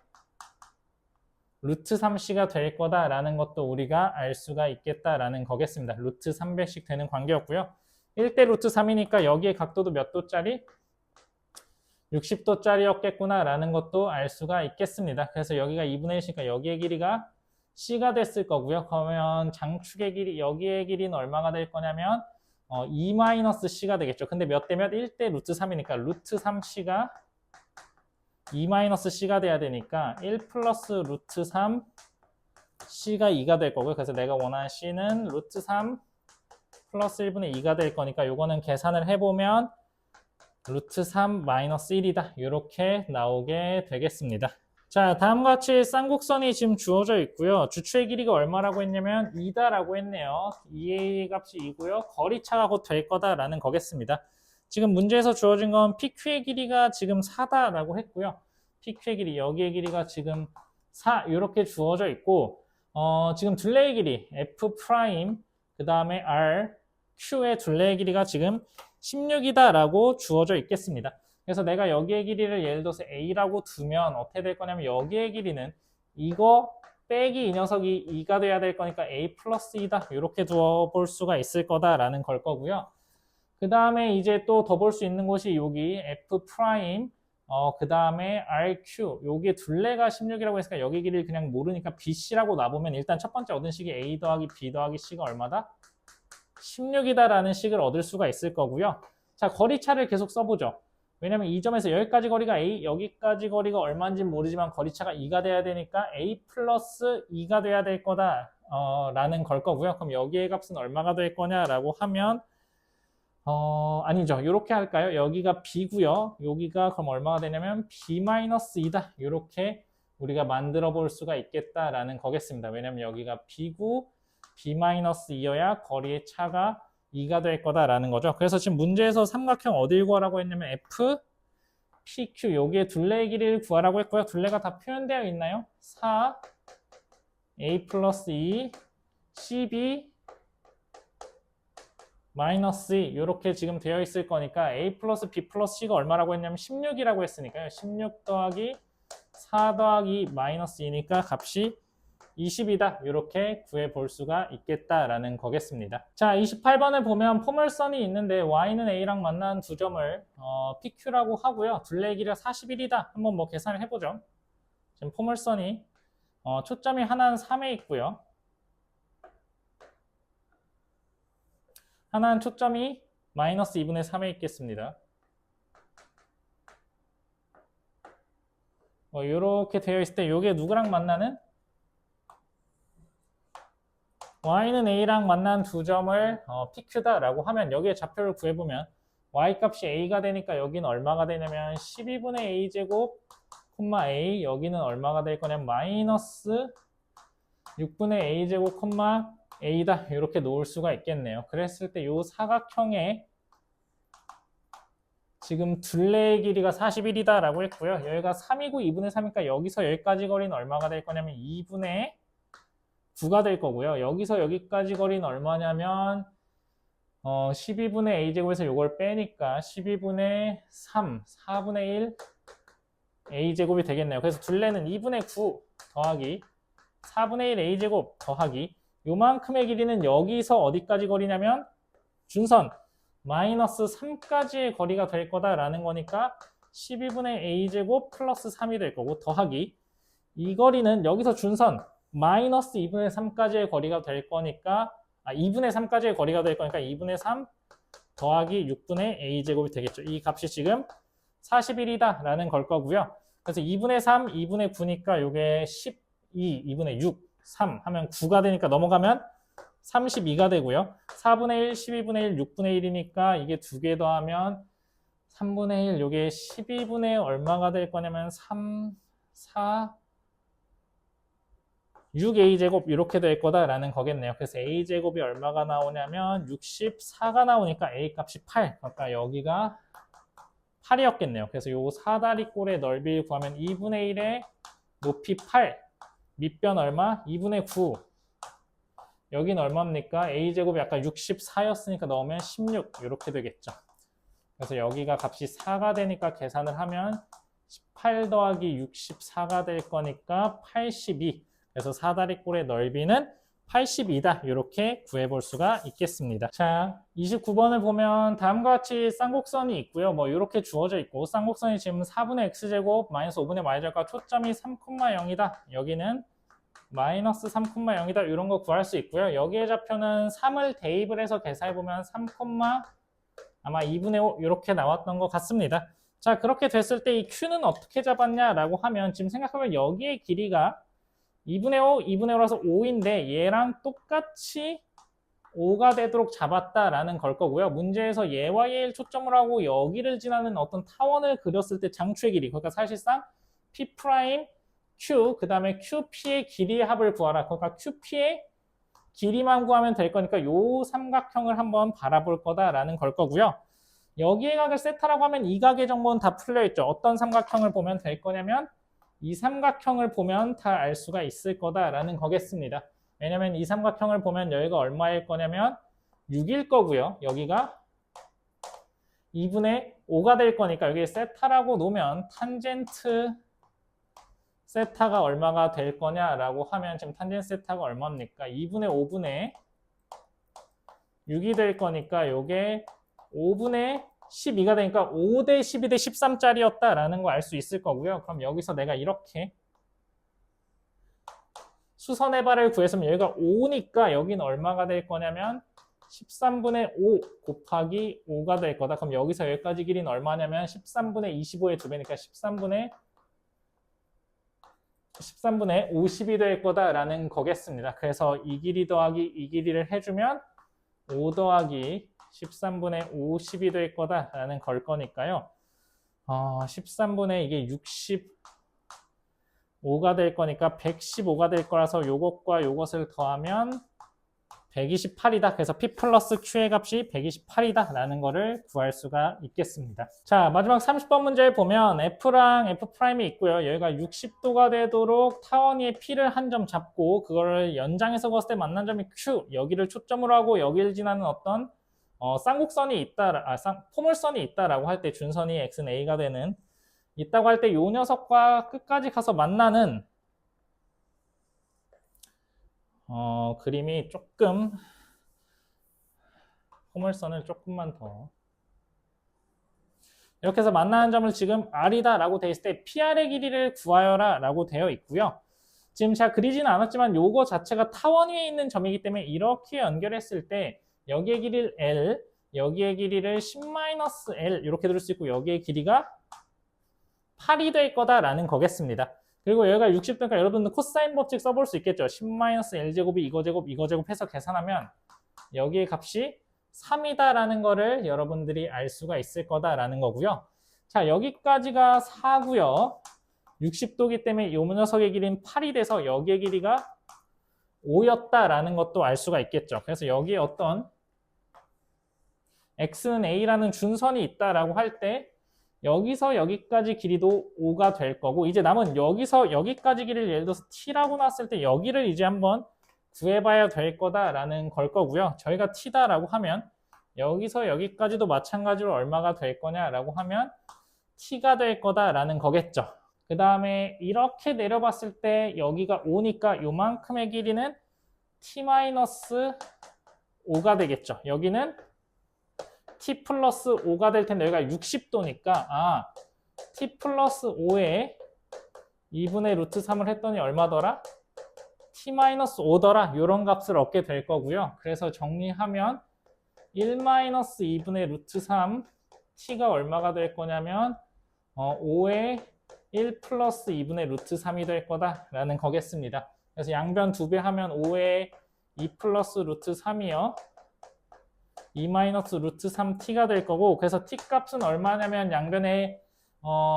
루트 3c가 될 거다라는 것도 우리가 알 수가 있겠다라는 거겠습니다. 루트 300씩 되는 관계였고요. 1대 루트 3이니까 여기에 각도도 몇 도짜리? 60도짜리였겠구나라는 것도 알 수가 있겠습니다. 그래서 여기가 2분의 1이니까 여기의 길이가 c가 됐을 거고요. 그러면 장축의 길이, 여기의 길이는 얼마가 될 거냐면 2-c가 되겠죠. 근데 몇 대면 1대 루트 3이니까 루트 3c가 2-c가 돼야 되니까 1 플러스 루트 3 c가 2가 될 거고요. 그래서 내가 원하는 c는 루트 3 플러스 1분의 2가 될 거니까 요거는 계산을 해보면 루트 3 마이너스 1이다. 이렇게 나오게 되겠습니다. 자, 다음과 같이 쌍곡선이 지금 주어져 있고요. 주추의 길이가 얼마라고 했냐면 2다라고 했네요. 2a 값이 2고요. 거리차가 곧 될 거다라는 거겠습니다. 지금 문제에서 주어진 건 PQ의 길이가 지금 4다라고 했고요. PQ의 길이, 여기의 길이가 지금 4 이렇게 주어져 있고 지금 둘레의 길이 F 프라임 그 다음에 R, Q의 둘레의 길이가 지금 16이다라고 주어져 있겠습니다. 그래서 내가 여기의 길이를 예를 들어서 A라고 두면 어떻게 될 거냐면 여기의 길이는 이거 빼기 이 녀석이 2가 돼야 될 거니까 A 플러스 2다 이렇게 두어볼 수가 있을 거다라는 걸 거고요. 그 다음에 이제 또 더 볼 수 있는 곳이 여기 F 프라임 그 다음에 RQ 여기에 둘레가 16이라고 했으니까 여기 길이를 그냥 모르니까 BC라고 놔보면 일단 첫 번째 얻은 식이 A 더하기 B 더하기 C가 얼마다? 16이다라는 식을 얻을 수가 있을 거고요. 자, 거리차를 계속 써보죠. 왜냐면 이 점에서 여기까지 거리가 A, 여기까지 거리가 얼마인지 모르지만 거리차가 2가 돼야 되니까 A 플러스 2가 돼야 될 거다 라는 걸 거고요. 그럼 여기의 값은 얼마가 될 거냐라고 하면 아니죠. 이렇게 할까요? 여기가 B고요. 여기가 그럼 얼마가 되냐면 B-2다. 이렇게 우리가 만들어 볼 수가 있겠다라는 거겠습니다. 왜냐면 여기가 B고 B-2여야 거리의 차가 2가 될 거다라는 거죠. 그래서 지금 문제에서 삼각형 어딜 구하라고 했냐면 F, PQ 여기에 둘레의 길이를 구하라고 했고요. 둘레가 다 표현되어 있나요? 4 A 플러스 2 CB 마이너스 2 이렇게 지금 되어 있을 거니까 A 플러스 B 플러스 C가 얼마라고 했냐면 16이라고 했으니까요. 16 더하기 4 더하기 마이너스 2니까 값이 20이다. 이렇게 구해볼 수가 있겠다라는 거겠습니다. 자, 28번을 보면 포물선이 있는데 y는 a랑 만나는 두 점을 PQ라고 하고요. 둘레의 길이가 41이다. 한번 뭐 계산을 해보죠. 지금 포물선이 초점이 하나는 3에 있고요. 하나는 초점이 마이너스 2분의 3에 있겠습니다. 이렇게 되어 있을 때 이게 누구랑 만나는? y는 a랑 만난 두 점을 PQ다라고 하면 여기에 좌표를 구해보면 y 값이 a가 되니까 여기는 얼마가 되냐면 12분의 a제곱 콤마 a 여기는 얼마가 될 거냐면 마이너스 6분의 a제곱 콤마 a다 이렇게 놓을 수가 있겠네요. 그랬을 때 이 사각형의 지금 둘레의 길이가 41이다 라고 했고요. 여기가 3이고 2분의 3이니까 여기서 여기까지 거리는 얼마가 될 거냐면 2분의 9가 될 거고요. 여기서 여기까지 거리는 얼마냐면 12분의 a제곱에서 이걸 빼니까 12분의 3, 4분의 1 a제곱이 되겠네요. 그래서 둘레는 2분의 9 더하기 4분의 1 a제곱 더하기 요만큼의 길이는 여기서 어디까지 거리냐면 준선 마이너스 3까지의 거리가 될 거다라는 거니까 12분의 a제곱 플러스 3이 될 거고 더하기 이 거리는 여기서 준선 마이너스 2분의 3까지의 거리가 될 거니까 2분의 3까지의 거리가 될 거니까 2분의 3 더하기 6분의 a제곱이 되겠죠. 이 값이 지금 41이다 라는 걸 거고요. 그래서 2분의 3, 2분의 9니까 이게 12, 2분의 6, 3 하면 9가 되니까 넘어가면 32가 되고요. 4분의 1, 12분의 1, 6분의 1이니까 이게 두 개 더하면 3분의 1, 이게 12분의 얼마가 될 거냐면 3, 4, 6a제곱 이렇게 될 거다라는 거겠네요. 그래서 a제곱이 얼마가 나오냐면 64가 나오니까 a 값이 8. 그러니까 여기가 8이었겠네요. 그래서 요 사다리꼴의 넓이를 구하면 2분의 1의 높이 8. 밑변 얼마? 2분의 9. 여긴 얼마입니까? a제곱이 아까 64였으니까 넣으면 16 이렇게 되겠죠. 그래서 여기가 값이 4가 되니까 계산을 하면 18 더하기 64가 될 거니까 82. 그래서 사다리꼴의 넓이는 82다. 이렇게 구해볼 수가 있겠습니다. 자, 29번을 보면 다음과 같이 쌍곡선이 있고요. 뭐 이렇게 주어져 있고 쌍곡선이 지금 4분의 x제곱 마이너스 5분의 y제곱과 초점이 3,0이다. 여기는 마이너스 3,0이다. 이런 거 구할 수 있고요. 여기에 좌표는 3을 대입을 해서 계산해보면 3, 아마 2분의 5 이렇게 나왔던 것 같습니다. 자, 그렇게 됐을 때 이 q는 어떻게 잡았냐라고 하면 지금 생각하면 여기의 길이가 2분의 5, 2분의 5라서 5인데 얘랑 똑같이 5가 되도록 잡았다라는 걸 거고요. 문제에서 얘와 얘를 초점을 하고 여기를 지나는 어떤 타원을 그렸을 때 장추의 길이, 그러니까 사실상 P' Q, 그 다음에 QP의 길이의 합을 구하라. 그러니까 QP의 길이만 구하면 될 거니까 요 삼각형을 한번 바라볼 거다라는 걸 거고요. 여기의 각을 세타라고 하면 이 각의 정보는 다 풀려있죠. 어떤 삼각형을 보면 될 거냐면 이 삼각형을 보면 다 알 수가 있을 거다라는 거겠습니다. 왜냐면 이 삼각형을 보면 여기가 얼마일 거냐면 6일 거고요. 여기가 2분의 5가 될 거니까 여기 세타라고 놓으면 탄젠트 세타가 얼마가 될 거냐라고 하면 지금 탄젠트 세타가 얼마입니까? 2분의 5분의 6이 될 거니까 이게 5분의 12가 되니까 5 대 12 대 13짜리였다라는 거 알 수 있을 거고요. 그럼 여기서 내가 이렇게 수선의 발을 구했으면 여기가 5니까 여기는 얼마가 될 거냐면 13분의 5 곱하기 5가 될 거다. 그럼 여기서 여기까지 길이는 얼마냐면 13분의 25의 2배니까 13분의 50이 될 거다라는 거겠습니다. 그래서 이 길이 더하기 이 길이를 해주면 5 더하기 13분의 50이 될 거다라는 걸 거니까요. 13분의 이게 65가 될 거니까 115가 될 거라서 요것과 요것을 더하면 128이다. 그래서 P 플러스 Q의 값이 128이다 라는 거를 구할 수가 있겠습니다. 자, 마지막 30번 문제에 보면 F랑 F'이 있고요. 여기가 60도가 되도록 타원위의 P를 한 점 잡고 그거를 연장해서 그었을 때 만난 점이 Q, 여기를 초점으로 하고 여기를 지나는 어떤 쌍곡선이 있다, 포물선이 있다라고 할 때 준선이 X는 A가 되는 있다고 할 때 이 녀석과 끝까지 가서 만나는 그림이 조금 포물선을 조금만 더 이렇게 해서 만나는 점을 지금 R이다 라고 되어 있을 때 PR의 길이를 구하여라 라고 되어 있고요. 지금 제가 그리지는 않았지만 요거 자체가 타원 위에 있는 점이기 때문에 이렇게 연결했을 때 여기의 길이를 L, 여기의 길이를 10-L 이렇게 들을 수 있고 여기의 길이가 8이 될 거다라는 거겠습니다. 그리고 여기가 60도니까 여러분들 코사인 법칙 써볼 수 있겠죠. 10-L제곱이 이거 제곱, 이거 제곱 해서 계산하면 여기의 값이 3이다라는 거를 여러분들이 알 수가 있을 거다라는 거고요. 자, 여기까지가 4고요. 60도기 때문에 이 녀석의 길이는 8이 돼서 여기의 길이가 5였다라는 것도 알 수가 있겠죠. 그래서 여기에 어떤 x는 a라는 준선이 있다라고 할 때 여기서 여기까지 길이도 5가 될 거고 이제 남은 여기서 여기까지 길이를 예를 들어서 t라고 놨을 때 여기를 이제 한번 구해봐야 될 거다라는 걸 거고요. 저희가 t다라고 하면 여기서 여기까지도 마찬가지로 얼마가 될 거냐라고 하면 t가 될 거다라는 거겠죠. 그 다음에 이렇게 내려봤을 때 여기가 5니까 요만큼의 길이는 t-5가 되겠죠. 여기는 t 플러스 5가 될 텐데 여기가 60도니까 t 플러스 5에 2분의 루트 3을 했더니 얼마더라? t-5더라 이런 값을 얻게 될 거고요. 그래서 정리하면 1-2분의 루트 3 t가 얼마가 될 거냐면 5에 1 플러스 2분의 루트 3이 될 거다라는 거겠습니다. 그래서 양변 2배 하면 5에 2 플러스 루트 3이요. 2 마이너스 루트 3t가 될 거고 그래서 t 값은 얼마냐면 양변에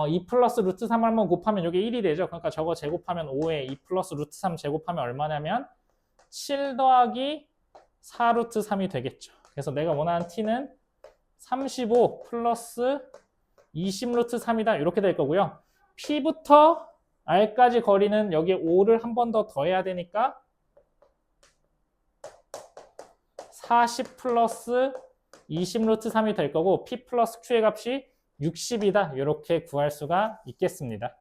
2 플러스 루트 3을 한번 곱하면 이게 1이 되죠. 그러니까 저거 제곱하면 5에 2 플러스 루트 3 제곱하면 얼마냐면 7 더하기 4 루트 3이 되겠죠. 그래서 내가 원하는 t는 35 플러스 20 루트 3이다 이렇게 될 거고요. P부터 R까지 거리는 여기에 5를 한 번 더 더해야 되니까 40 플러스 20 루트 3이 될 거고 P 플러스 Q의 값이 60이다 이렇게 구할 수가 있겠습니다.